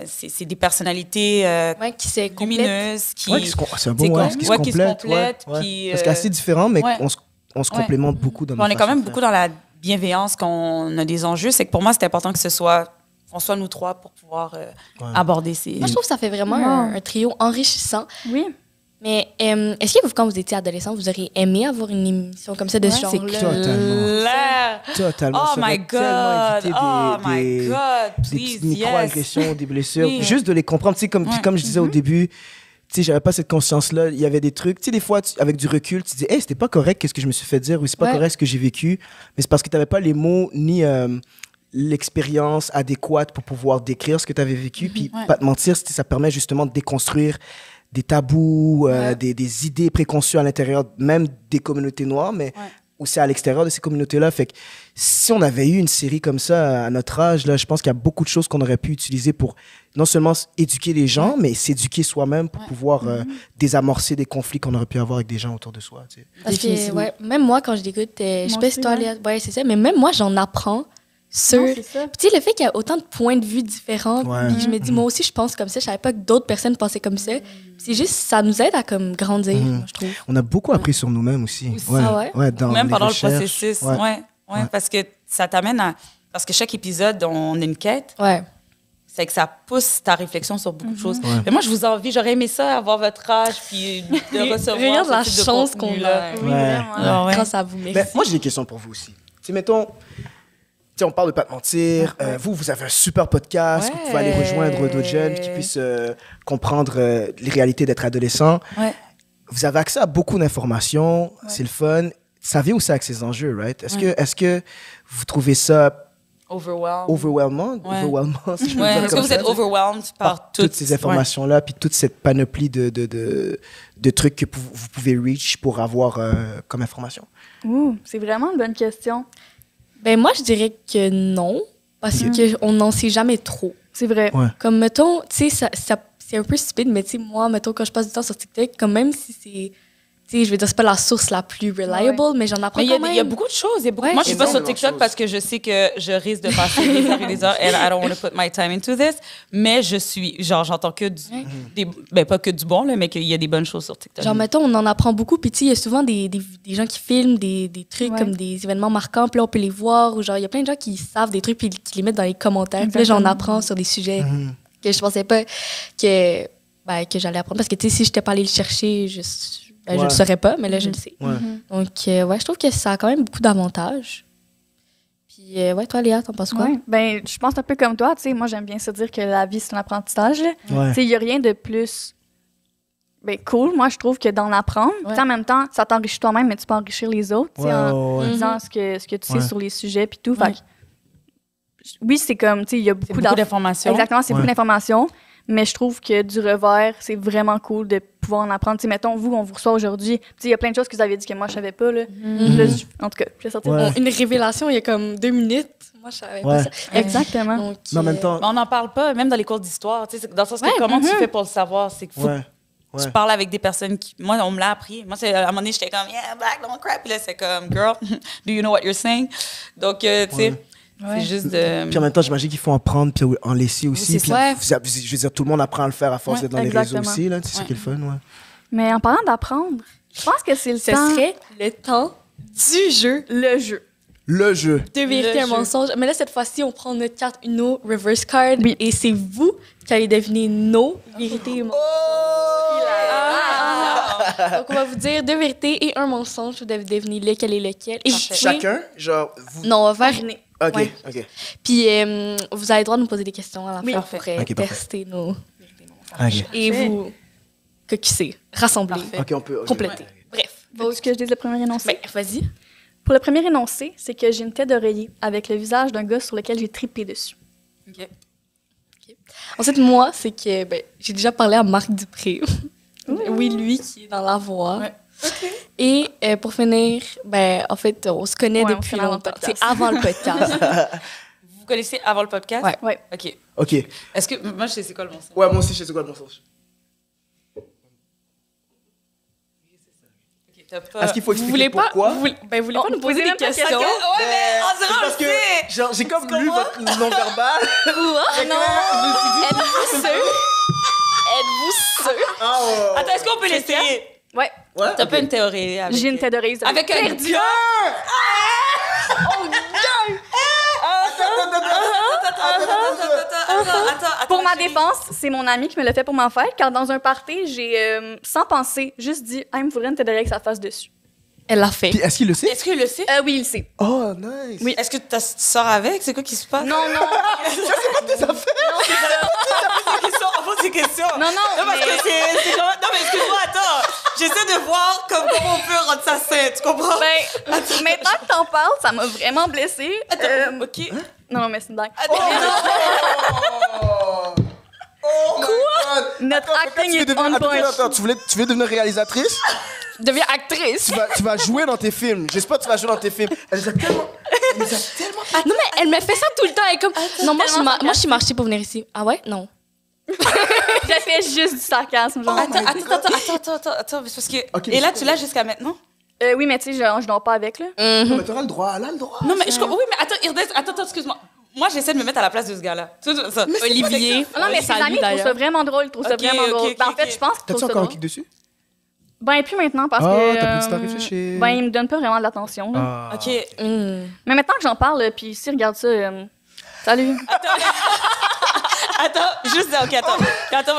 c'est des personnalités qui se lumineuses. C'est un bon mot, qui se complètent. Puis, parce qu'assez différent, mais on se complémente beaucoup dans notre On est quand même beaucoup dans la bienveillance qu'on a des enjeux. C'est que pour moi, c'est important que qu'on soit nous 3 pour pouvoir aborder ces... Moi, je trouve que ça fait vraiment un trio enrichissant. Oui. Mais est-ce que quand vous étiez adolescent, vous auriez aimé avoir une émission comme ça de ce genre-là? Totalement. Oh my God. Oh my God. Please, des petites micro-agressions, des blessures. Oui. Juste de les comprendre. Tu sais, comme je disais au début, tu sais, j'avais pas cette conscience-là. Il y avait des trucs. Tu sais, des fois, avec du recul, tu dis, hey, c'était pas correct, qu'est-ce que je me suis fait dire, ou c'est pas correct ce que j'ai vécu. Mais c'est parce que t'avais pas les mots ni l'expérience adéquate pour pouvoir décrire ce que t'avais vécu. Puis, pas te mentir, ça permet justement de déconstruire des tabous, des idées préconçues à l'intérieur même des communautés noires, mais aussi à l'extérieur de ces communautés-là. Fait que si on avait eu une série comme ça à notre âge, là, je pense qu'il y a beaucoup de choses qu'on aurait pu utiliser pour non seulement éduquer les gens, mais s'éduquer soi-même pour pouvoir désamorcer des conflits qu'on aurait pu avoir avec des gens autour de soi. Tu sais. Parce que, même moi, quand je l'écoute, je sais pas si toi, Léa, c'est ça, mais même moi, j'en apprends sur... Tu sais, le fait qu'il y a autant de points de vue différents, puis je me dis, moi aussi, je pense comme ça, je savais pas que d'autres personnes pensaient comme ça. C'est juste, ça nous aide à comme grandir, je trouve. On a beaucoup appris sur nous-mêmes aussi. Même pendant le processus. Parce que ça t'amène à... Parce que chaque épisode, on a une quête. C'est que ça pousse ta réflexion sur beaucoup de choses. Mais moi, je vous envie, j'aurais aimé ça, avoir votre âge, puis de recevoir regarde la chance qu'on a. Grâce à vous, merci. Ben, moi, j'ai des questions pour vous aussi. Tu sais, mettons... on parle de pas te mentir. Vous avez un super podcast. Vous pouvez aller rejoindre d'autres jeunes qui puissent comprendre les réalités d'être adolescent. Vous avez accès à beaucoup d'informations. C'est le fun. Ça vient aussi avec ses enjeux, right? Est-ce que vous trouvez ça overwhelmant? Si je peux dire Est-ce que vous êtes overwhelmed par toutes ces informations-là, puis toute cette panoplie de trucs que vous pouvez reach pour avoir comme information? C'est vraiment une bonne question. Ben moi, je dirais que non, parce qu'on n'en sait jamais trop. C'est vrai. Ouais. Comme, mettons, tu sais, c'est un peu stupide, mais tu sais, moi, mettons, quand je passe du temps sur TikTok, comme même si c'est... Tu sais, je veux dire, c'est pas la source la plus reliable, mais j'en apprends Mais quand même. il y a beaucoup de choses. Ouais, Moi, je suis pas sur énormément de TikTok choses. parce que je sais que je risque de passer des heures et des heures. And I don't want to put my time into this. Mais je suis, genre, j'entends que ben, pas que du bon, là, mais qu'il y a des bonnes choses sur TikTok. Genre, mettons, on en apprend beaucoup, puis tu sais, il y a souvent des gens qui filment des trucs comme des événements marquants, puis là, on peut les voir, ou genre, il y a plein de gens qui savent des trucs, puis qui les mettent dans les commentaires. Puis là, j'en apprends sur des sujets que je pensais pas que j'allais apprendre, parce que, tu sais, si je n'étais pas allée le chercher, je le saurais pas, mais là, je le sais. Ouais. Donc, ouais, je trouve que ça a quand même beaucoup d'avantages. Puis, ouais, toi, Léa, t'en penses quoi? Ouais. Ben, je pense un peu comme toi, tu sais, moi, j'aime bien se dire que la vie, c'est un apprentissage. là. Ouais. Tu sais, il n'y a rien de plus cool, moi, je trouve, que d'en apprendre. Puis, en même temps, ça t'enrichit toi-même, mais tu peux enrichir les autres, tu sais, en disant ce que tu sais sur les sujets, puis tout. Ouais. Fait que, oui, c'est comme, tu sais, il y a beaucoup d'informations. Exactement, c'est beaucoup d'informations. Mais je trouve que du revers, c'est vraiment cool de pouvoir en apprendre. Tu sais, mettons, vous, on vous reçoit aujourd'hui. Tu sais, il y a plein de choses que vous avez dit que moi, je savais pas, là. Là, en tout cas, je vais sortir. Ouais. Une révélation il y a comme 2 minutes. Moi, je savais pas ça. Exactement. Donc, Mais en même temps... Mais on n'en parle pas, même dans les cours d'histoire. Tu sais, dans le sens que comment tu fais pour le savoir? C'est qu'il faut que tu parles avec des personnes qui... Moi, on me l'a appris. Moi, à un moment donné, j'étais comme, yeah, black, don't cry. Puis là, c'est comme, girl, do you know what you're saying? Donc, tu sais, c'est juste de... Puis en même temps, j'imagine qu'il faut en prendre puis en laisser aussi. c'est Puis, ça. je veux dire, tout le monde apprend à le faire à force d'être dans les réseaux exactement. aussi. Là. C'est ça qui est le fun, ouais. Mais en parlant d'apprendre, je pense que c'est le ce temps... serait le temps du jeu. le jeu. Le jeu. De vérité, un jeu. mensonge. Mais là, cette fois-ci, on prend notre carte Uno reverse card et c'est vous qui allez deviner nos vérités et mensonges. Donc, on va vous dire 2 vérités et un mensonge. Vous devez deviner lequel est lequel. Et vous pouvez- Chacun, genre... Vous... Non, on va faire... OK, Ouais. OK. Puis, vous avez le droit de nous poser des questions à la fin parfait. pour Ok, parfait. tester nos... OK. Et vous coquisser, rassembler, OK, on peut... compléter. Bref. Veux-tu que je dise le premier énoncé? Ben, vas-y. Pour le premier énoncé, c'est que j'ai une tête d'oreiller avec le visage d'un gars sur lequel j'ai trippé dessus. OK. Ensuite, moi, c'est que j'ai déjà parlé à Marc Dupré. Oui, lui qui est dans la voix. Ouais. Et pour finir, en fait, on se connaît Ouais, on se depuis connaît avant le longtemps. podcast. C'est avant le podcast. Vous vous connaissez avant le podcast? Ouais. Ouais. OK. OK. Est-ce que... Moi, je sais c'est quoi le mensonge. Ouais, moi aussi, je sais quoi le mensonge. OK, t'as pas... Est-ce qu'il faut Vous expliquer voulez pas, pourquoi? vous voulez pas nous poser posez des même pas de questions? questions. Ouais, mais on C'est dirait on parce le que, sait! genre, j'ai comme lu votre non-verbal. Êtes-vous sûr? Êtes-vous sûr? Ah, ouais. Attends, est-ce qu'on peut l'essayer? Ouais. Ouais? T'as OK. pas une théorie avec... J'ai une tête d'oreiller. vous avez Avec un perdu. gars? Attends. Pour ma défense, c'est mon ami qui me l'a fait pour m'en faire, car dans un party, j'ai, sans penser, juste dit « Ah, il me faudrait une tête d'oreiller avec sa face dessus Elle l'a fait. Puis est-ce qu'il le sait? Est-ce qu'il le sait? » Oui, il le sait. Oh, nice. Oui. Est-ce que tu sors avec? C'est quoi qui se passe? Non, non. On pose des questions. Non, Non, parce mais- que c'est genre... Non, mais excuse-moi, attends. J'essaie de voir comment on peut rendre ça sain, tu comprends? Ben, maintenant que t'en parles, ça m'a vraiment blessée. OK. Non, mais c'est une blague. Attends, Oh my God. Notre Attends, acting tu veux est devenir- on attends, point. attends, tu veux devenir réalisatrice? Deviens actrice. Tu vas jouer dans tes films. J'espère que tu vas jouer dans tes films. Elle nous a tellement... Non, mais elle me fait ça tout le temps. Elle est comme, non, moi, je suis marchée pour venir ici. Ah ouais? Non. J'ai fait juste du sarcasme, genre. Attends, parce que... Ok, Et là, mais tu l'as jusqu'à maintenant? Oui, mais tu sais, je dors pas avec, là. Non, mais t'auras le droit. Elle a le droit. Non, mais oui, mais attends, Irdès, attends, excuse-moi. Moi, j'essaie de me mettre à la place de ce gars-là. Ça. Olivier. Non, mais ses amis trouvent ça vraiment drôle. Ils trouvent ça Ok, vraiment ok, drôle. ok, Ben, en fait, ok. je pense qu'ils T'as-tu trouvent ça encore un drôle. kick dessus? Ben, plus maintenant, parce Ah, que... t'as plus de temps à réfléchir. Ben, ils me donnent pas vraiment de l'attention, là. Ah. OK. Mais maintenant que j'en parle, puis si regarde ça, salut. Attends, juste... OK, attends,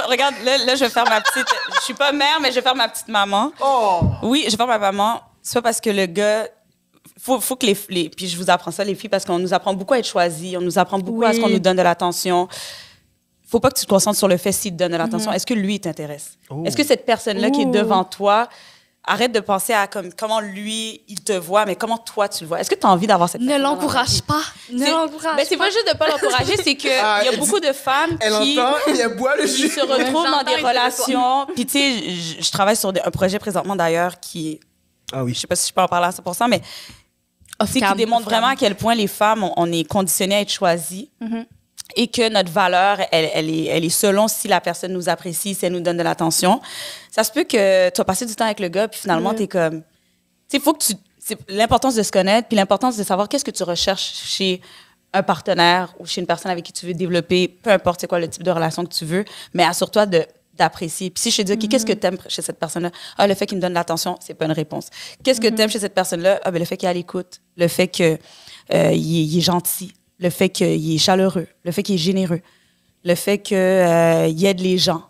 regarde, là, je vais faire ma petite... Je suis pas mère, mais je vais faire ma petite maman. Oh! Oui, je vais faire ma maman. C'est pas parce que le gars... Faut que les... Puis je vous apprends ça, les filles, parce qu'on nous apprend beaucoup à être choisis. On nous apprend beaucoup à ce qu'on nous donne de l'attention. Faut pas que tu te concentres sur le fait s'il te donne de l'attention. Est-ce que lui, il t'intéresse? Oh. Est-ce que cette personne-là qui est devant toi, arrête de penser à comment lui, il te voit, mais comment toi, tu le vois? Est-ce que tu as envie d'avoir cette Ne personne-là dans ta l'encourage vie? pas. Ne l'encourage Ben, c'est pas juste de pas l'encourager, c'est qu'il Ah, y a elle beaucoup de femmes Elle qui... entend et elle boit le qui jus. se retrouvent dans J'entends des et je le relations. Puis, tu sais, je travaille sur un projet présentement, d'ailleurs, qui... Ah oui. Je sais pas si je peux en parler à 100%, mais tu sais, qui démontre vraiment à quel point les femmes, on est conditionnées à être choisies. et que notre valeur, elle est selon si la personne nous apprécie, si elle nous donne de l'attention, ça se peut que tu vas passer du temps avec le gars, puis finalement, t'es comme... Tu sais, faut que c'est l'importance de se connaître, puis l'importance de savoir qu'est-ce que tu recherches chez un partenaire ou chez une personne avec qui tu veux développer, peu importe c'est quoi le type de relation que tu veux, mais assure-toi d'apprécier. Puis si je te dis, OK, qu'est-ce que tu aimes chez cette personne-là? Ah, le fait qu'il me donne de l'attention, c'est pas une réponse. Qu'est-ce que tu aimes chez cette personne-là? Ah, ben, le fait qu'il est à l'écoute, le fait qu'il il est gentil, le fait qu'il est chaleureux, le fait qu'il est généreux, le fait qu'il aide les gens.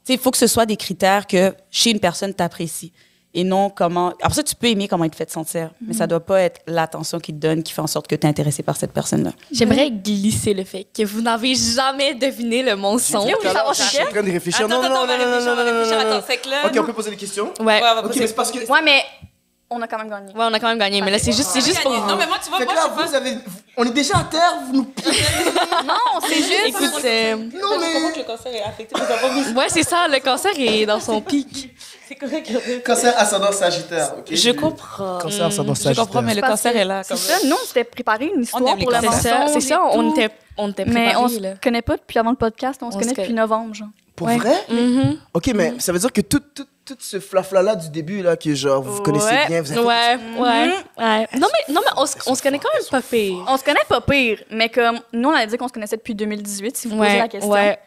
Tu sais, il faut que ce soit des critères que chez une personne, t'apprécies. Et non comment... Après ça, tu peux aimer comment il te fait te sentir, mais ça doit pas être l'attention qu'il te donne qui fait en sorte que tu es intéressé par cette personne-là. J'aimerais glisser le fait que vous n'avez jamais deviné le mensonge. Je suis en train de réfléchir. Attends, on va réfléchir. Attends, c'est que là... Ok, on peut poser des questions? Ouais. on va Ok, poser- mais c'est parce que... Ouais, mais on a quand même gagné. Ouais, on a quand même gagné, mais là, c'est juste pour vous. Non, mais moi, tu vois, Fait que moi, là, je suis pas... on est déjà à terre, vous nous... Non, c'est juste... Écoute, Non, Je comprends mais... que le cancer est affecté, mais ça va bien. ouais, c'est ça, le cancer est dans son pic. C'est correct. Cancer ascendant sagittaire, ok? Je comprends. Cancer ascendant Je sagittaire. comprends, mais le Parce cancer que est là. C'est quand ça, même. nous, on s'était préparé une histoire aime les pour le cancers. C'est ça, mensonge c'est ça, et on tout. était Mais on préparés, se là. connaît pas depuis avant le podcast, on se On connaît se depuis connaît. novembre, genre. Pour Ouais. vrai? Mhm. Ok, mais ça veut dire que tout ce flafla-là du début, là, que genre, vous connaissez Ouais. bien, vous avez Ouais. Non, mais on se connaît quand même pas pire. On se connaît pas pire, mais comme nous, on a dit qu'on se connaissait depuis 2018, si vous posez la question. Ouais,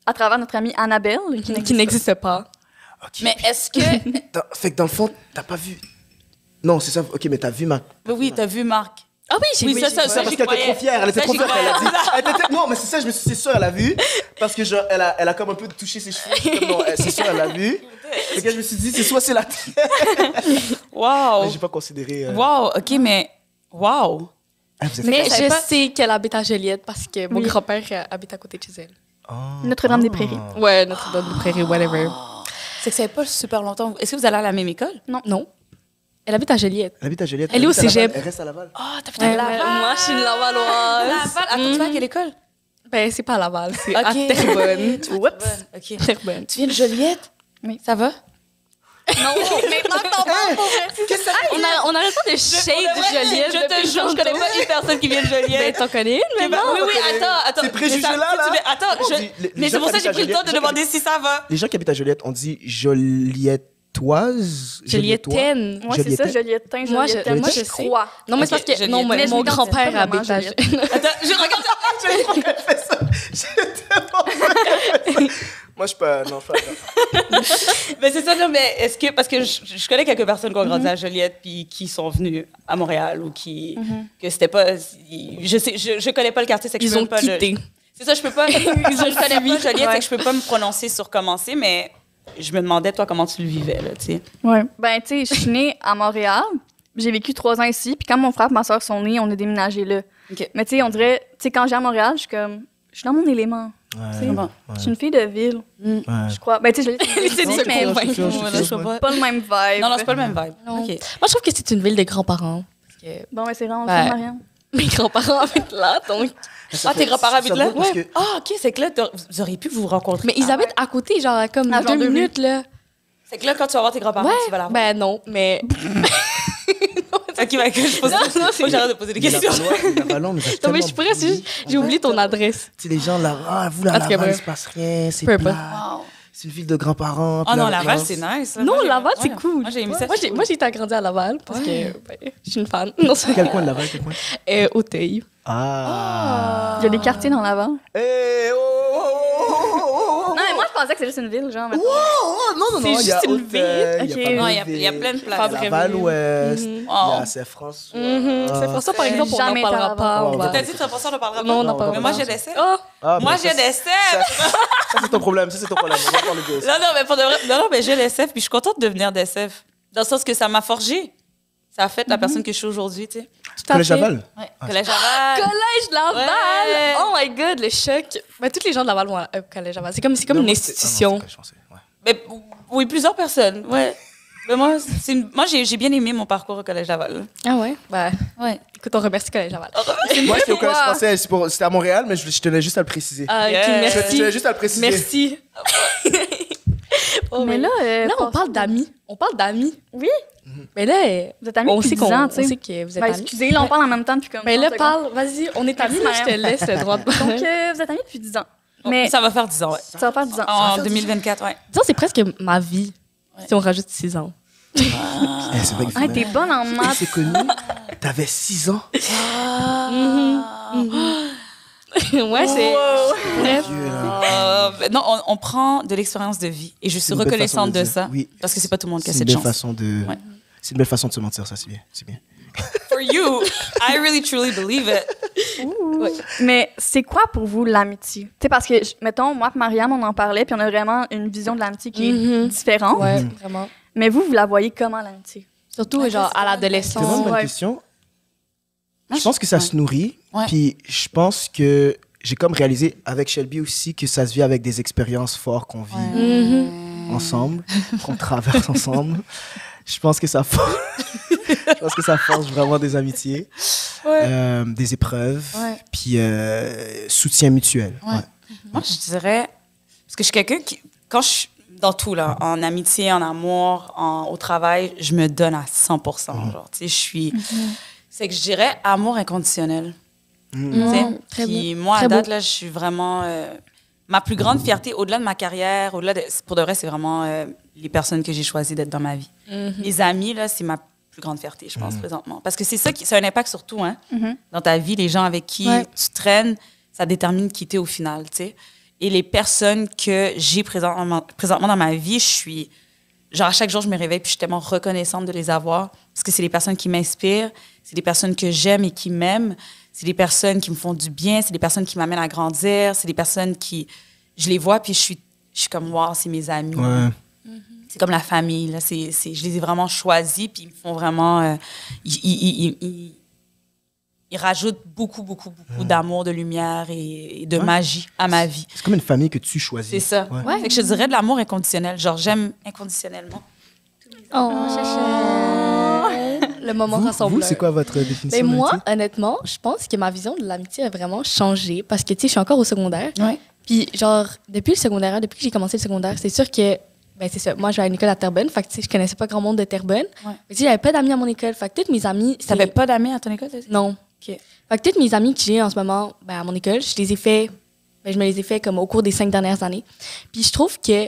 À travers notre amie Annabelle, qui n'existe pas. Ok. Mais est-ce que... Fait que dans le fond, t'as pas vu... Non, c'est ça, ok, mais t'as vu ma... Oui, t'as vu Marc. Ah oui, j'ai Oui, vu. ça, Parce j'y qu'elle était croyais. trop fière, elle était Ça, trop j'y fière, elle a croyais. dit... Elle était... Non, mais c'est ça, c'est sûr, elle a vu, parce que genre, elle a comme un peu touché ses cheveux, comme non, c'est sûr, elle a vu. Fait que je me suis dit, c'est soit c'est la terre, Wow. mais j'ai pas considéré... Wow, OK, mais... Wow. Ah, vous êtes... Mais je savais je pas. sais qu'elle habite à Joliette parce que mon Oui. grand-père habite à côté de chez elle. Ah. Notre-Dame des Prairies. Ouais, Notre-Dame des Prairies, whatever. C'est que ça fait pas super longtemps. Est-ce que vous allez à la même école? Non. Elle habite à Joliette. Elle habite à Joliette. Elle est au habite à Laval, cégep. Elle reste à Laval. Ah, t'as Ouais, moi, je suis une Lavalloise. Laval. Attends, tu vas à quelle école? Ben, c'est pas à Laval, c'est à Ok. Terrebonne. Oups. OK. Terrebonne. Tu viens de Joliette? Oui. Ça va? Non, maintenant que t'en parles pour vrai. On arrête pas de shade Joliette. Je te jure, je connais pas une personne qui vient de Ben, Joliette. t'en connais une, mais Ben, non. oui, attends. Ces préjugés-là, Mais ça- là. tu veux- Attends, On dit, les mais gens c'est pour ça que qui j'ai pris le temps habitent de à demander si ça va. Les gens qui habitent à Joliette, on dit Joliettoise. Joliette-taine. Moi, c'est ça, Joliettain, Moi, je je sais. crois. Non, mais c'est Ok, parce que non, Joliette. mais mon Mais je grand-père m'identifie pas habite à vraiment Joliette. Attends, je regarde. J'ai trop fait ça. J'ai tellement fait ça. Moi, je suis pas... Non, je suis pas... Mais c'est ça, non, mais est-ce que... Parce que je connais quelques personnes qui ont grandi à Joliette puis qui sont venues à Montréal ou qui... Que c'était pas... Je connais pas le quartier, c'est que je Ils peux ont pas quitté. C'est ça, je peux pas... Je connais pas Joliette, c'est que je peux pas me prononcer sur comment c'est, mais je me demandais, toi, comment tu le vivais, là, tu sais. Ouais. Ben, tu sais, je suis née à Montréal. J'ai vécu 3 ans ici. Puis quand mon frère et ma soeur sont nés, on a déménagé là. OK. Mais tu sais, on dirait, tu sais, quand j'ai à Montréal, je suis comme, je suis dans mon élément. Tu sais. Bon. Je suis une fille de ville, Ouais. je crois. Ben, tu sais, je l'ai C'est dit, du mais convaincu. Je suis fier, je suis Ouais, fier. je sais pas. pas le même vibe. Non, c'est pas le même vibe. Non. OK. Moi, je trouve que c'est une ville de grands-parents. Parce que Bon, ouais, c'est vraiment Ben, ça, Marianne. mes grands-parents habitent là, donc... Ça Ah, fait- tes grands-parents ça habitent vaut là? parce que- Ah, OK, c'est que là, vous auriez pu vous rencontrer. Mais ils habitent à côté, genre, comme À genre 2 2 minutes, là. C'est que là, quand tu vas voir tes grands-parents, tu vas la voir. Ben non, mais... OK, ben, que je pose... Non, non, Faut que j'arrête de poser des Mais la questions. Valois- la Valois nous a Non, mais tellement je pourrais, c'est juste... J'ai oublié ton adresse. Tu sais, les gens là, ah, vous là, En tout cas, Laval, il bref. se passe rien, c'est Peu importe. plat. Wow. C'est une ville de grands-parents. Ah puis non, la- Laval, non, c'est nice. là. Non, Moi, j'ai- Laval, c'est ouais. cool. Moi, j'ai aimé ça. Moi, j'ai été grandi à Laval parce que ben, je suis une fan. Non, c'est Quel coin de Laval, quel coin? Auteuil. Ah. Il y a des quartiers dans Laval. Eh, oh, oh, oh, oh, oh, Non, mais moi, je pensais que c'était juste une ville, genre. mais- oh, oh, non, non, non, C'est il y a juste une Auteuil, ville. il y a Ok. Fabreville, Non, il y a plein de places. il y a Laval-Ouest, il y Oh. a Saint-François. C'est pour ça, par exemple, on n'en jamais été à parlera Laval. pas. Oh, on va- T'as dit que 100%, on n'en parlera pas? Non, on n'en Non, parlera Mais pas. moi, j'ai des Oh! Ah, Moi, mais j'ai ça, des ça, c'est ton problème, ça, c'est ton problème. On va parler de ça. Non, mais pour de vrai. Non, mais j'ai l'SF, puis je suis contente de venir d'SF. Dans le sens que ça m'a forgé. Ça a fait la personne que je suis aujourd'hui, tu sais. Tout à Collège fait. Laval? Ouais. Collège Laval. Collège Laval! Ouais. Oh my God, le choc. Ben, tous les gens de Laval vont au Collège Laval. C'est comme Non, une moi, institution. c'est- ah, non, c'est- ouais. Mais, oui, plusieurs personnes, ouais. Mais moi, moi j'ai bien aimé mon parcours au Collège Laval. Ah ouais? Ben, Ouais. écoute, on remercie Collège Laval. Moi, j'étais au collège Pourquoi? français, c'était à Montréal, mais je tenais juste à le préciser. Ah, ok, Yeah. Je merci. tenais juste à le préciser. Merci. Oh, Mais là, là, on passons- parle d'amis. On parle d'amis. Oui. Mais là, Vous êtes amis on depuis sait 10 qu'on ans, on tu sais. sait que vous êtes Ben, amis. excusez, là, on parle en même temps depuis comme Mais 30 là, secondes. parle, vas-y, on est amis, là, je te laisse le droit de Donc, parler. vous êtes amis depuis 10 ans. Mais Mais ça va faire 10 ans, ouais. ça va faire 10 ans. En 2024, ouais. Disons, c'est presque ma vie, si on rajoute 6 ans. Eh, c'est vrai que Ah, t'es bonne en On maths. s'est connus, t'avais 6 ans. Ouais, c'est... Bref. Dieu, là. Non, on prend de l'expérience de vie. Et je suis C'est une belle reconnaissante façon de le dire. ça. Oui. Parce que c'est pas tout le monde qui a C'est une cette belle chance. façon de... Ouais. C'est une belle façon de se mentir, ça, c'est bien. C'est bien. For you, I really truly believe it. Ouais. Mais c'est quoi pour vous l'amitié? Tu sais, parce que, mettons, moi et Mariam, on en parlait, puis on a vraiment une vision de l'amitié qui est différente. Ouais, vraiment. Mais vous la voyez comment, l'amitié? Surtout, Ouais, genre, c'est à vraiment C'est vraiment l'adolescence. une bonne Ouais. question. Ouais, Je pense que ça ouais. se nourrit. Ouais. Puis je pense que j'ai comme réalisé avec Shelby aussi que ça se vit avec des expériences fortes qu'on vit ensemble, qu'on traverse ensemble. Je pense que ça force, je pense que ça force vraiment des amitiés, des épreuves, Ouais. puis soutien mutuel. Ouais. Moi, je dirais... Parce que je suis quelqu'un qui... Quand je suis dans tout, là, en amitié, en amour, au travail, je me donne à 100%. Genre, tu sais, je suis... C'est que je dirais amour inconditionnel. Tu sais. Très Puis beau. moi, Très à date, beau. là, je suis vraiment... ma plus grande fierté, au-delà de ma carrière, pour de vrai, c'est vraiment les personnes que j'ai choisi d'être dans ma vie. Les amis, là, c'est ma plus grande fierté, je pense, présentement. Parce que c'est ça qui a un impact sur tout, hein. Dans ta vie, les gens avec qui Ouais. tu traînes, ça détermine qui t'es au final, tu sais. Et les personnes que j'ai présentement dans ma vie, je suis... Genre, à chaque jour, je me réveille puis je suis tellement reconnaissante de les avoir parce que c'est des personnes qui m'inspirent, c'est des personnes que j'aime et qui m'aiment, c'est des personnes qui me font du bien, c'est des personnes qui m'amènent à grandir, c'est des personnes qui... Je les vois puis je suis comme, wow, c'est mes amis. Ouais. C'est comme la famille, là. Je les ai vraiment choisis puis ils me font vraiment... ils rajoutent beaucoup d'amour, de lumière et de magie à ma vie. C'est comme une famille que tu choisis. C'est ça. Ouais. Fait que je dirais de l'amour inconditionnel. Genre, j'aime inconditionnellement. Oh, le moment Vous, rassembleur. c'est quoi votre définition Mais moi, d'amitié? honnêtement, je pense que ma vision de l'amitié a vraiment changé parce que, tu sais, je suis encore au secondaire. Ouais. Puis, genre, depuis le secondaire, depuis que j'ai commencé le secondaire, c'est sûr que, ben, c'est ça. Moi, je vais à une école à Terrebonne. Fait que, tu sais, je connaissais pas grand monde de Terrebonne. Ouais. Mais, tu sais, j'avais pas d'amis à mon école. Fait que, toutes mes amis. T'avais pas d'amis à ton école, t'as dit? Non. OK. Fait que, toutes mes amis que j'ai en ce moment, ben, à mon école, je les ai fait. Ben, je me les ai fait comme au cours des 5 dernières années. Puis, je trouve que,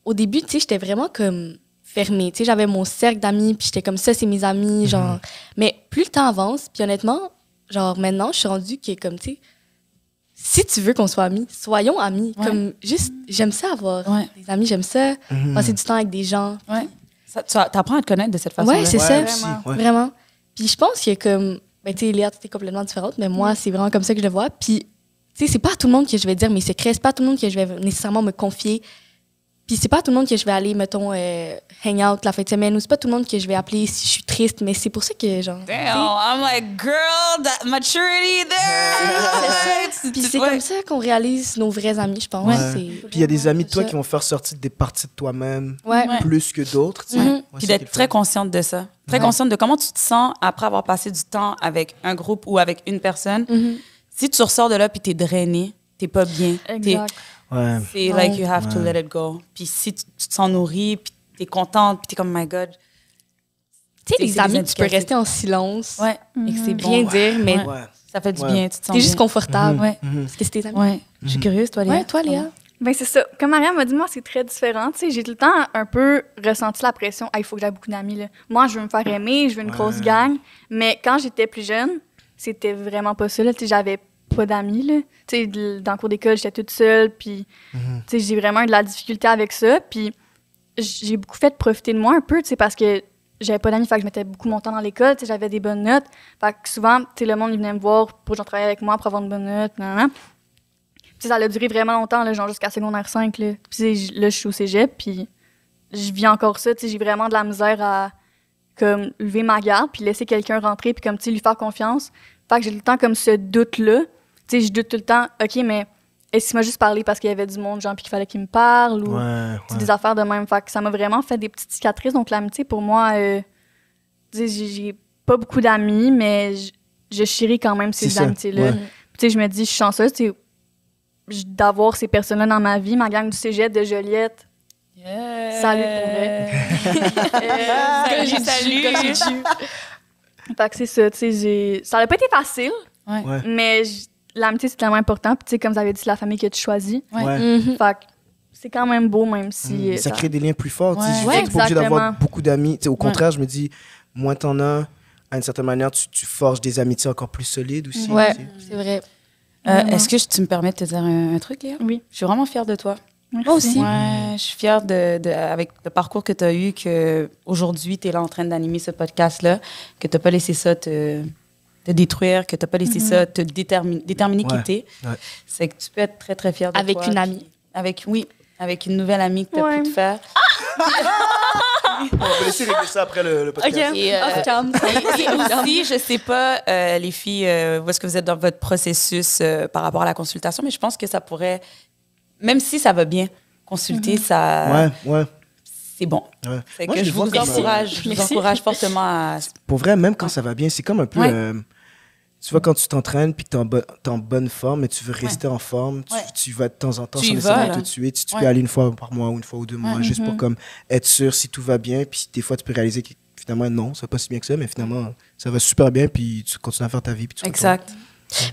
au début, tu sais, j'étais vraiment comme fermée. Tu sais, j'avais mon cercle d'amis, puis j'étais comme ça, c'est mes amis, genre. Mais plus le temps avance, puis honnêtement, genre, maintenant, je suis rendue que, comme, tu sais, si tu veux qu'on soit amis, soyons amis. Ouais. Comme, juste, j'aime ça avoir Ouais. des amis, j'aime ça, passer du temps avec des gens. Ouais. Tu apprends à te connaître de cette façon-là. Ouais, c'est Ouais, ça. aussi, ouais. Vraiment. Puis je pense que, comme, ben, tu sais, Léa, tu es complètement différente, mais moi, c'est vraiment comme ça que je le vois. Puis, tu sais, c'est pas à tout le monde que je vais dire mes secrets, c'est pas à tout le monde que je vais nécessairement me confier. Puis c'est pas à tout le monde que je vais aller, mettons, hang out la fin de semaine, ou c'est pas tout le monde que je vais appeler si je suis triste, mais c'est pour ça que, genre. Damn, I'm like, girl, that maturity there. Puis c'est Ouais. comme ça qu'on réalise nos vrais amis, je pense. Ouais. C'est- Puis il y a des amis de toi ça. qui vont faire sortir des parties de toi-même Ouais. Ouais. plus que d'autres. tu sais. Mhm. Ouais, Puis c'est d'être qu'il très faut. consciente de ça. Très Ouais. consciente de comment tu te sens après avoir passé du temps avec un groupe ou avec une personne. Mhm. Si tu ressors de là puis t'es drainé, t'es pas bien. Exact. Ouais. C'est Ouais. like you have to Ouais. let it go. Puis si tu te sens nourri, puis t'es contente, puis t'es comme, my God. Tu sais, C'est les des amis, tu peux indicatifs. rester en silence, Ouais. Et que c'est bon. rien dire, mais Ouais. Ouais. Ça fait du Ouais. bien, tu te sens t'es juste bien. confortable. Ouais. Parce que c'est tes amis. Ouais. Je suis curieuse, toi, Léa. Ouais, toi, Léa. Ben c'est ça. Comme Mariam m'a dit, moi, c'est très différent. Tu sais, j'ai tout le temps un peu ressenti la pression. Ah, il faut que j'aie beaucoup d'amis, là. Moi, je veux me faire aimer, je veux une grosse gang. Mais quand j'étais plus jeune, c'était vraiment pas ça, là. Tu sais, j'avais pas d'amis, là. Tu sais, dans le cours d'école, j'étais toute seule, puis... Tu sais, j'ai vraiment eu de la difficulté avec ça. Puis j'ai beaucoup fait profiter de moi un peu, tu sais, parce que j'avais pas d'amis, fait que je mettais beaucoup mon temps dans l'école, tu sais, j'avais des bonnes notes. Fait que souvent, tu sais, le monde, il venait me voir pour que j'en travaille avec moi, pour avoir une bonne note, nan. Puis ça a duré vraiment longtemps, là, genre jusqu'à secondaire 5, là. Puis là, je suis au cégep, puis je vis encore ça, tu sais, j'ai vraiment de la misère à, comme, lever ma garde, puis laisser quelqu'un rentrer, puis comme, tu sais, lui faire confiance. Fait que j'ai tout le temps comme ce doute-là. Tu sais, je doute tout le temps, OK, mais est-ce qu'il m'a juste parlé parce qu'il y avait du monde, genre, puis qu'il fallait qu'il me parle, ou Ouais, tu sais, ouais. des affaires de même. Fait que ça m'a vraiment fait des petites cicatrices. Donc, l'amitié, pour moi, tu sais, j'ai pas beaucoup d'amis, mais je chéris quand même ces C'est ça, amitiés-là. ouais. Puis, tu sais, je me dis, je suis chanceuse, tu sais, d'avoir ces personnes-là dans ma vie. Ma gang du cégep de Joliette, Salut, pour vrai. Salut. Fait que c'est ça, tu sais, ça n'a pas été facile, Ouais. mais l'amitié, c'est tellement important. Puis, tu sais, comme vous avez dit, c'est la famille que tu choisis. Ouais. Fait que c'est quand même beau, même si... Ça crée des liens plus forts. Tu sais, je Ouais, veux dire, t'es pas obligé d'avoir exactement. beaucoup d'amis. Tu sais, au contraire, je me dis, moins t'en as, à une certaine manière, tu forges des amitiés encore plus solides aussi. Ouais, tu sais. c'est vrai. Est-ce que tu me permets de te dire un truc, Léa? Oui. Je suis vraiment fière de toi. Moi aussi. Ouais, je suis fière avec le parcours que tu as eu, qu'aujourd'hui, tu es là en train d'animer ce podcast-là, que tu n'as pas laissé ça te détruire, que tu n'as pas laissé ça te déterminer qui t'es. Ouais. C'est que tu peux être très, très fière de Avec toi. une amie. Avec une nouvelle amie que tu as pu te faire. On va laisser régler ça après le podcast. OK. Et, Off-cam. Et aussi, je sais pas, les filles, où est-ce que vous êtes dans votre processus par rapport à la consultation, mais je pense que ça pourrait, même si ça va bien, consulter, ça, Ouais. c'est bon. Ouais. C'est Moi, que je je vois vous comme, encourage fortement à... Pour vrai, même quand ça va bien, c'est comme un peu... Ouais. tu vois, quand tu t'entraînes puis que t'es en bonne forme, mais tu veux rester en forme, tu vas de temps en temps Tu sans y nécessairement vas, te là. tuer. Tu Ouais. peux aller une fois par mois ou une fois ou 2 mois, juste pour comme être sûr si tout va bien. Puis des fois, tu peux réaliser que finalement, non, ça va pas si bien que ça, mais finalement, ça va super bien, puis tu continues à faire ta vie. Puis tu Exact.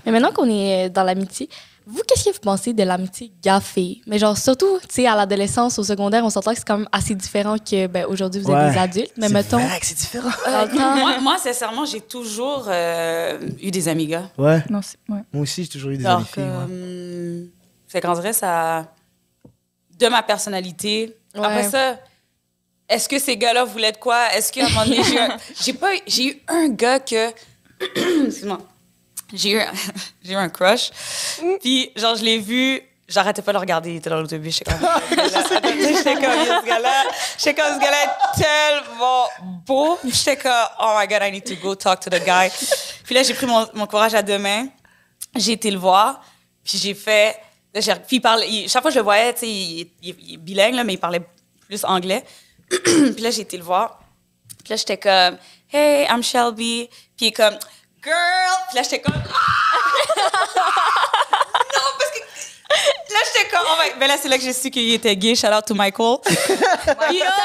Mais maintenant qu'on est dans l'amitié, vous, qu'est-ce que vous pensez de l'amitié gars-fille? Mais genre, surtout, tu sais, à l'adolescence, au secondaire, on s'entend que c'est quand même assez différent que, ben, aujourd'hui, vous êtes des adultes. Mais mettons, C'est vrai que c'est différent. dans le temps... Moi, sincèrement, j'ai toujours eu des amis gars. Ouais. Non, Moi aussi, j'ai toujours eu des Alors amis filles. ouais. que, c'est qu'en vrai, ça... De ma personnalité. Ouais. Après ça, est-ce que ces gars-là voulaient être quoi? Est-ce qu'à un moment donné, j'ai eu un gars que... Excuse-moi. J'ai eu un crush. Puis, genre, je l'ai vu... J'arrêtais pas de le regarder, il était dans l'autobus. J'étais comme, ce gars-là est tellement beau. J'étais comme, oh my God, I need to go talk to the guy. Puis là, j'ai pris mon courage à deux mains. J'ai été le voir. Puis j'ai fait... Là, puis chaque fois que je le voyais, tu sais, il est bilingue, là, mais il parlait plus anglais. Puis là, j'ai été le voir. Puis là, j'étais comme, hey, I'm Shelby. Puis il est comme, girl. Puis là, j'étais comme, non, parce que là, j'étais comme, oh my... Ben là, c'est là que j'ai su qu'il était gay. Shout out to Michael. Puis ça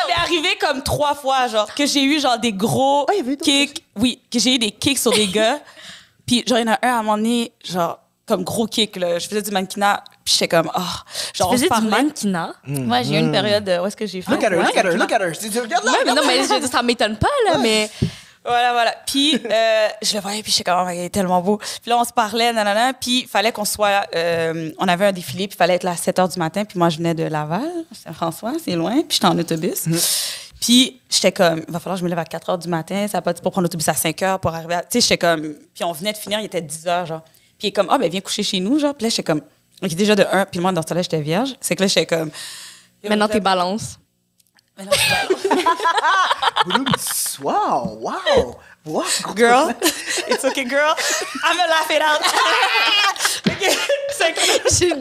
m'est arrivé comme 3 fois, genre, que j'ai eu genre des gros il y avait eu d'autres kicks. Oui, que j'ai eu des kicks sur des gars. Puis genre, il y en a un à un moment donné, genre, comme gros kick, là. Je faisais du mannequinat, puis j'étais comme, oh. Genre, Tu faisais on se du parlait. mannequinat? Ouais, j'ai eu une période où est-ce que j'ai fait. Look at her, Ouais, look at her, mannequinat. look at her. Tu regardes là. Ouais, mais non, mais ça m'étonne pas, là, mais... Voilà. Puis, je le voyais, puis j'étais comme, oh, il est tellement beau. Puis là, on se parlait, nanana, puis il fallait qu'on soit... on avait un défilé, puis il fallait être là à 7 h du matin, puis moi, je venais de Laval, Saint-François, c'est loin, puis j'étais en autobus. Puis, j'étais comme, il va falloir que je me lève à 4 h du matin, ça va pas pour prendre l'autobus à 5 h pour arriver à... Tu sais, j'étais comme... Puis on venait de finir, il était 10 h, genre. Puis il est comme, ah, ben viens coucher chez nous, genre. Puis là, j'étais comme... OK, déjà de 1, puis moi, dans ce temps-là, j'étais vierge. C'est que là, j'étais comme... Maintenant, t'es balance. Maintenant, je balance. Wow. Girl, it's okay, girl. I'm gonna laugh it out. OK, c'est que... J'ai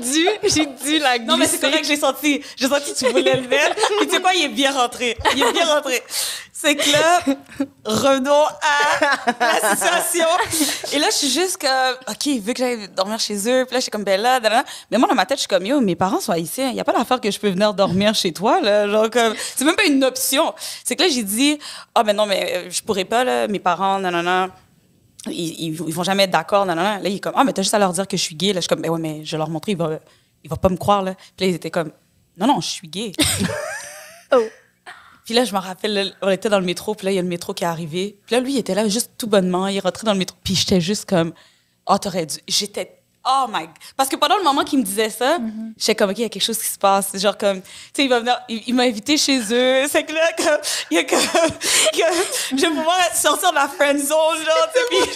dû la glisser. Non, mais c'est correct, j'ai senti que tu voulais le mettre. Puis tu sais quoi, il est bien rentré. C'est que là, revenons à la situation. Et là, je suis juste comme, OK, vu que j'allais dormir chez eux, puis là, je suis comme, ben là, mais moi, dans ma tête, je suis comme, yo, mes parents sont haïtiens. Il n'y a pas d'affaire que je peux venir dormir chez toi, là. Genre, comme, c'est même pas une option. C'est que là, j'ai dit, ah, ben non, mais je pourrais pas, là, mes parents, nanana. Ils vont jamais être d'accord, nanana. Là, il est comme, ah, mais t'as juste à leur dire que je suis gay. Là, je suis comme, ben ouais, mais je vais leur montrer, il va pas me croire, là. Puis là, ils étaient comme, non, je suis gay. Oh. Puis là, je me rappelle, là, on était dans le métro, puis là, il y a le métro qui est arrivé. Puis là, lui, il était là juste tout bonnement, il est rentré dans le métro. Puis j'étais juste comme, oh, t'aurais dû. Oh my... Parce que pendant le moment qu'il me disait ça, j'étais comme, OK, il y a quelque chose qui se passe. C'est genre comme, tu sais, il va venir, il m'a invité chez eux. C'est que là, comme, il y a comme, je vais pouvoir sortir de la friend zone, genre, tu sais.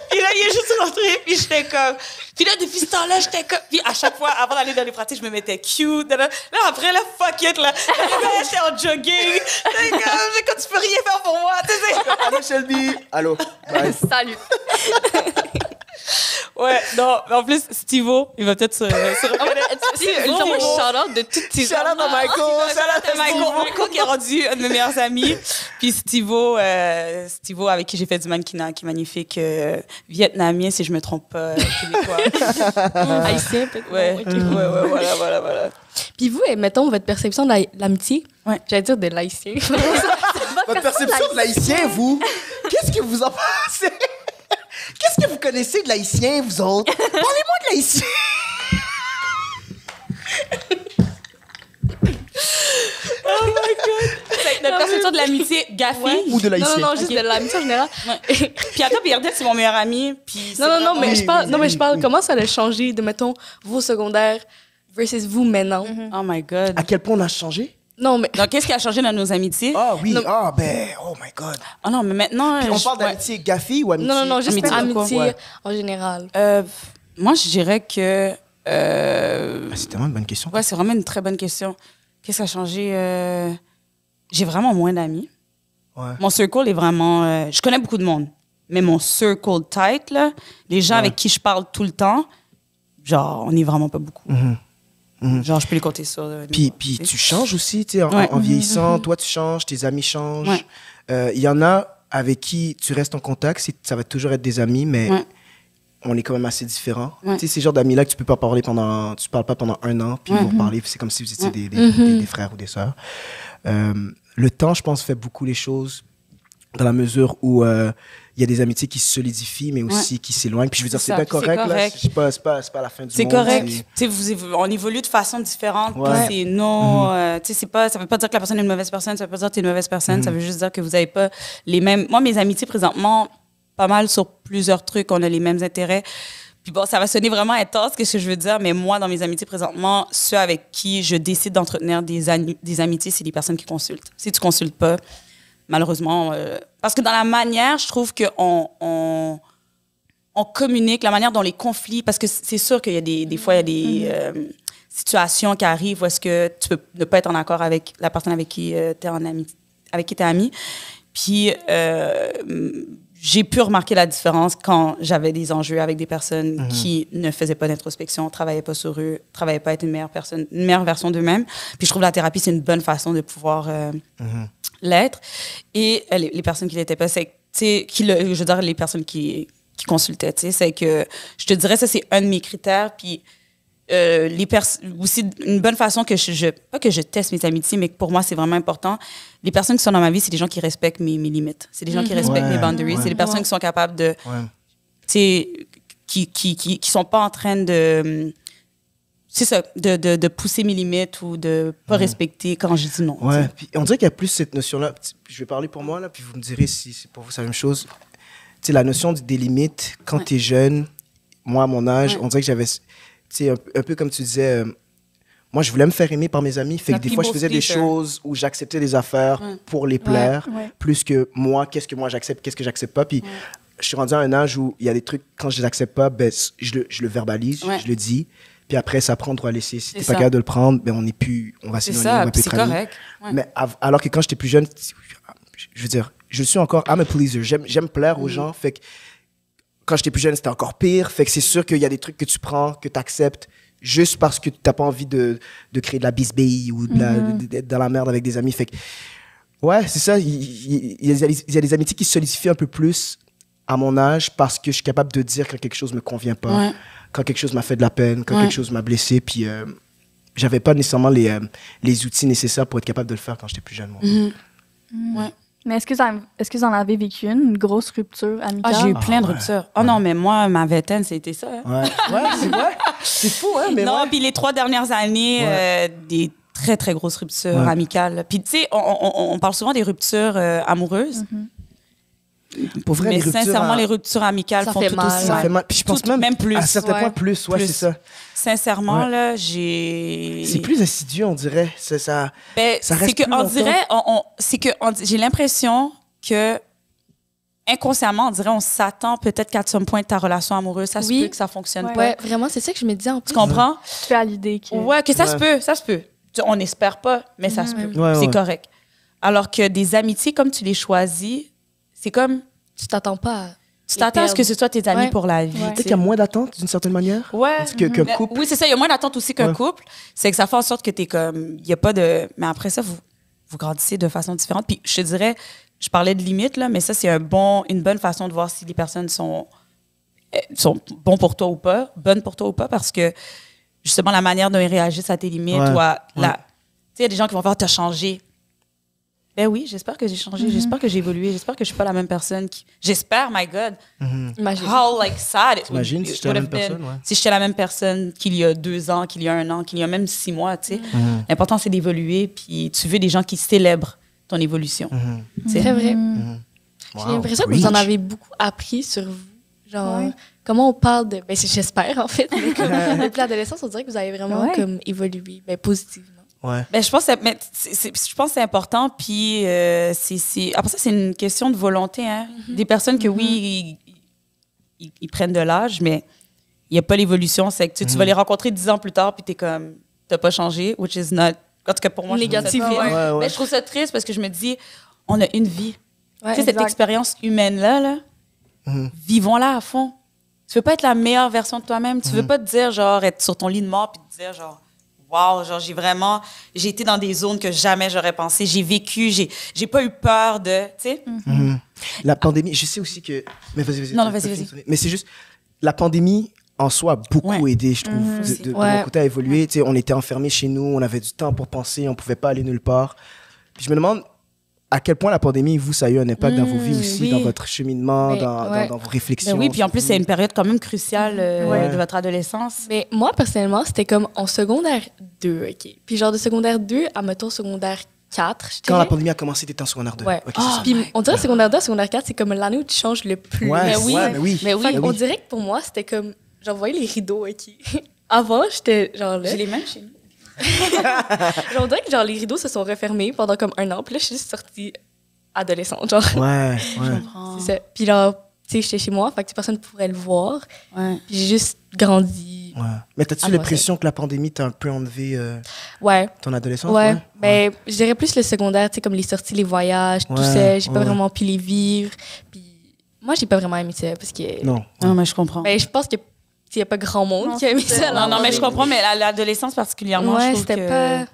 Puis là, il est juste rentré, puis j'étais comme... Puis là, depuis ce temps-là, j'étais comme... Puis à chaque fois, avant d'aller dans les pratiques, je me mettais cute. Là, après, là, fuck it, là. Là, j'étais en jogging. Quand tu peux rien faire pour moi, tu sais. Allô, Shelby. Allô. Bye. Salut. Ouais, non, mais en plus, Steve-O, il va peut-être se reconnaître. Un shout-out de toutes tes Shout out à Michael. Shout-out à Michael qui est rendu un de mes meilleurs amis. Puis Steve-O, avec qui j'ai fait du mannequinat, qui est magnifique, vietnamien, si je me trompe pas, québécois. haïtiens, peut-être. Ouais, voilà. Puis vous, mettons, votre perception de l'amitié, Ouais. j'allais dire de l'haïtien. Votre perception de l'haïtien, vous, qu'est-ce que vous en pensez? Qu'est-ce que vous connaissez de l'haïtien, vous autres? Parlez-moi de l'haïtien. Notre perception de l'amitié, Gafi. Ouais. Ou de l'haïtien. Non, juste de l'amitié en général. Ouais. Puis attends, puis Erdette, c'est mon meilleur ami. Puis c'est Non, vraiment- mais je parle, non, mais je parle, oui. comment ça a changé de, mettons, vous au secondaire versus vous maintenant? Oh my God. À quel point on a changé? Non, mais Donc, qu'est-ce qui a changé dans nos amitiés? Ah oui, Non. oh my God. Oh non, mais maintenant... Puis on je- parle ouais. d'amitié Gafi ou amitié? non, juste Amitié, amitié, quoi? Ouais. en général. Moi, je dirais que... Ah, c'est tellement une bonne question. Ouais, c'est vraiment une très bonne question. Qu'est-ce qui a changé? J'ai vraiment moins d'amis. Ouais. Mon circle est vraiment... je connais beaucoup de monde, mais mon circle tight, là, les gens avec qui je parle tout le temps, genre, on n'est vraiment pas beaucoup. Genre, je peux les compter sur... Puis tu changes aussi, tu sais, Ouais. en vieillissant, toi tu changes, tes amis changent. Ouais. Il y en a avec qui tu restes en contact, ça va toujours être des amis, mais Ouais. on est quand même assez différents. Ouais. Tu sais, ces genres d'amis-là que tu parles pas pendant un an, puis Ouais. vous reparlez, c'est comme si vous étiez des frères ou des sœurs. Le temps, je pense, fait beaucoup les choses dans la mesure où il y a des amitiés qui se solidifient, mais aussi qui s'éloignent. Puis je veux dire, C'est c'est ça, bien puis c'est correct, là. correct. C'est pas la fin du C'est monde. correct. Tu sais, on évolue de façon différente. puis Ouais. C'est non. Tu sais, ça veut pas dire que la personne est une mauvaise personne. Ça veut pas dire que tu es une mauvaise personne. Ça veut juste dire que vous avez pas les mêmes. Moi, mes amitiés présentement, pas mal sur plusieurs trucs, on a les mêmes intérêts. Puis bon, ça va sonner vraiment intense, qu'est-ce que je veux dire, mais moi, dans mes amitiés présentement, ceux avec qui je décide d'entretenir des amitiés, c'est des personnes qui consultent. Si tu consultes pas, malheureusement, parce que dans la manière, je trouve qu'on on communique, la manière dont les conflits, parce que c'est sûr qu'il y a des fois, il y a des situations qui arrivent où est-ce que tu peux ne pas être en accord avec la personne avec qui tu es en ami, avec qui tu es ami. Puis, j'ai pu remarquer la différence quand j'avais des enjeux avec des personnes qui ne faisaient pas d'introspection, travaillaient pas sur eux, travaillaient pas à être une meilleure personne, une meilleure version d'eux-mêmes. Puis je trouve que la thérapie, c'est une bonne façon de pouvoir l'être. Et les personnes qui l'étaient pas, c'est, tu sais, je veux dire, les personnes qui consultaient, tu sais, c'est que je te dirais, ça, c'est un de mes critères. Puis aussi, une bonne façon que pas que je teste mes amitiés, mais que pour moi, c'est vraiment important. Les personnes qui sont dans ma vie, c'est des gens qui respectent mes limites. C'est des gens qui respectent mes boundaries. C'est des personnes qui sont capables de, tu sais, qui sont pas en train de, c'est ça, de pousser mes limites ou de pas respecter quand je dis non. Ouais, puis on dirait qu'il y a plus cette notion-là. Je vais parler pour moi, là, puis vous me direz si c'est pour vous c'est la même chose. Tu sais, la notion des limites, quand tu es jeune, moi, à mon âge, on dirait que j'avais... Tu sais, un peu comme tu disais, moi, je voulais me faire aimer par mes amis. Fait que des fois, je faisais des choses où j'acceptais des affaires pour les plaire, plus que moi, qu'est-ce que moi j'accepte, qu'est-ce que j'accepte pas. Puis je suis rendu à un âge où il y a des trucs, quand je les accepte pas, ben, je le verbalise, je le dis. Puis après, ça prend droit à laisser. Si t'es pas capable de le prendre, ben, on va s'éloigner, on va plus c'est être amis. correct. Ouais. Mais alors que quand j'étais plus jeune, je veux dire, je suis encore, I'm a pleaser. J'aime plaire aux gens. Fait que quand j'étais plus jeune, c'était encore pire. Fait que c'est sûr qu'il y a des trucs que tu prends, que tu acceptes, juste parce que tu n'as pas envie de créer de la bisbille ou d'être dans la merde avec des amis. Fait que, ouais, c'est ça. Il y a des amitiés qui se solidifient un peu plus à mon âge parce que je suis capable de dire quand quelque chose me convient pas, quand quelque chose m'a fait de la peine, quand quelque chose m'a blessé. Puis, j'avais pas nécessairement les outils nécessaires pour être capable de le faire quand j'étais plus jeune. Moi. Ouais. Mais est-ce que vous en avez vécu une grosse rupture amicale? Ah, j'ai eu plein de ruptures. Oh non, mais moi, ma vingtaine, c'était ça. Hein. Ouais, c'est vrai. C'est fou, hein? Mais non, ouais. puis les 3 dernières années, des très, très grosses ruptures amicales. Puis, tu sais, on parle souvent des ruptures amoureuses. Pour vrai, mais les ruptures, sincèrement, les ruptures amicales ça font fait tout mal. aussi ça mal. fait mal. Puis je pense même plus. à certains points plus, c'est ça. Sincèrement, là, j'ai... C'est plus assidu, on dirait. Ça Ben, ça c'est reste que plus on longtemps. dirait, j'ai l'impression que inconsciemment, on dirait, on s'attend peut-être qu'à some point de ta relation amoureuse, ça se Oui. peut que ça fonctionne pas. Ouais, vraiment, c'est ça que je me dis en plus. Tu comprends? Tu fais à l'idée que... Ouais, que ça se peut, ça se peut. On n'espère pas, mais ça se peut. Ouais, C'est ouais. correct. Alors que des amitiés, comme tu les choisis, c'est comme, Tu t'attends pas à... tu t'attends à ce que ce soit tes amis Ouais. pour la vie. Ouais. tu Peut-être sais. qu'il y a moins d'attente, d'une certaine manière. Ouais. Qu'un Mais- couple. Oui, c'est ça. Il y a moins d'attente aussi qu'un Ouais. couple. C'est que ça fait en sorte que t'es comme, il y a pas de, mais après ça, vous grandissez de façon différente. Puis je te dirais, je parlais de limites là, mais ça c'est une bonne façon de voir si les personnes sont bons pour toi ou pas, bonnes pour toi ou pas, parce que justement la manière dont ils réagissent à tes limites. Tu sais, il y a des gens qui vont faire « t'as changé ». Ben oui, j'espère que j'ai changé, j'espère que j'ai évolué, j'espère que je suis pas la même personne. J'espère, my God. Imagine. How sad it Imagine si j'étais la même personne, si j'étais la même personne qu'il y a 2 ans, qu'il y a 1 an, qu'il y a même 6 mois, tu sais. L'important, c'est d'évoluer, puis tu veux des gens qui célèbrent ton évolution. C'est très vrai. Wow. J'ai l'impression que vous en avez beaucoup appris sur vous. Genre, comment on parle de... Ben, j'espère, en fait. Mais depuis l'adolescence, on dirait que vous avez vraiment comme évolué positivement. Ouais. Ben, je pense que c'est important. Puis, après ça, c'est une question de volonté. Hein? Des personnes que, oui, ils prennent de l'âge, mais il n'y a pas l'évolution. C'est que tu vas les rencontrer 10 ans plus tard, puis tu es comme, tu n'as pas changé, which is not... En tout cas, pour moi, négatif. Mais je trouve ça triste parce que je me dis, on a une vie. Ouais, tu sais, cette expérience humaine-là, vivons-la à fond. Tu veux pas être la meilleure version de toi-même. Tu veux pas te dire, genre, être sur ton lit de mort puis te dire, genre, wow, genre, j'ai été dans des zones que jamais j'aurais pensé. J'ai vécu, j'ai pas eu peur de, tu sais. La pandémie, je sais aussi que... Mais vas-y. Non, vas-y. Mais c'est juste, la pandémie, en soi, a beaucoup aidé, je trouve, de mon côté à évoluer. Tu sais, on était enfermés chez nous, on avait du temps pour penser, on pouvait pas aller nulle part. Puis je me demande à quel point la pandémie, vous, ça a eu un impact dans vos vies aussi, dans votre cheminement, dans vos réflexions. Ben oui, puis en plus, c'est une période quand même cruciale de votre adolescence. Mais moi, personnellement, c'était comme en secondaire 2, OK? Puis genre de secondaire 2 à, mettons, secondaire 4, je Quand la pandémie a commencé, t'étais en secondaire 2. Ouais. Okay, c'est ça. Puis on dirait secondaire 2 à secondaire 4, c'est comme l'année où tu changes le plus. Ouais, mais oui. Fait qu'on dirait que pour moi, c'était comme... Genre, vous voyez les rideaux, OK? Avant, j'étais genre là... J'ai les mêmes chez nous. Genre, on dirait que genre, les rideaux se sont refermés pendant comme 1 an. Puis là, je suis juste sortie adolescente, genre. Ouais. C'est ça. Puis là, tu sais, j'étais chez moi, fait que personne ne pourrait le voir. Puis j'ai juste grandi. Ouais. Mais t'as-tu l'impression que la pandémie t'a un peu enlevé ton adolescence? Ben, je dirais plus le secondaire, tu sais, comme les sorties, les voyages, tout ça. J'ai pas vraiment pu les vivre. Puis moi, j'ai pas vraiment aimé ça parce que... Non, mais je comprends. Ben, je pense que il n'y a pas grand monde qui a aimé ça. Non, mais je comprends, mais l'adolescence particulièrement, je trouve que... c'était pas...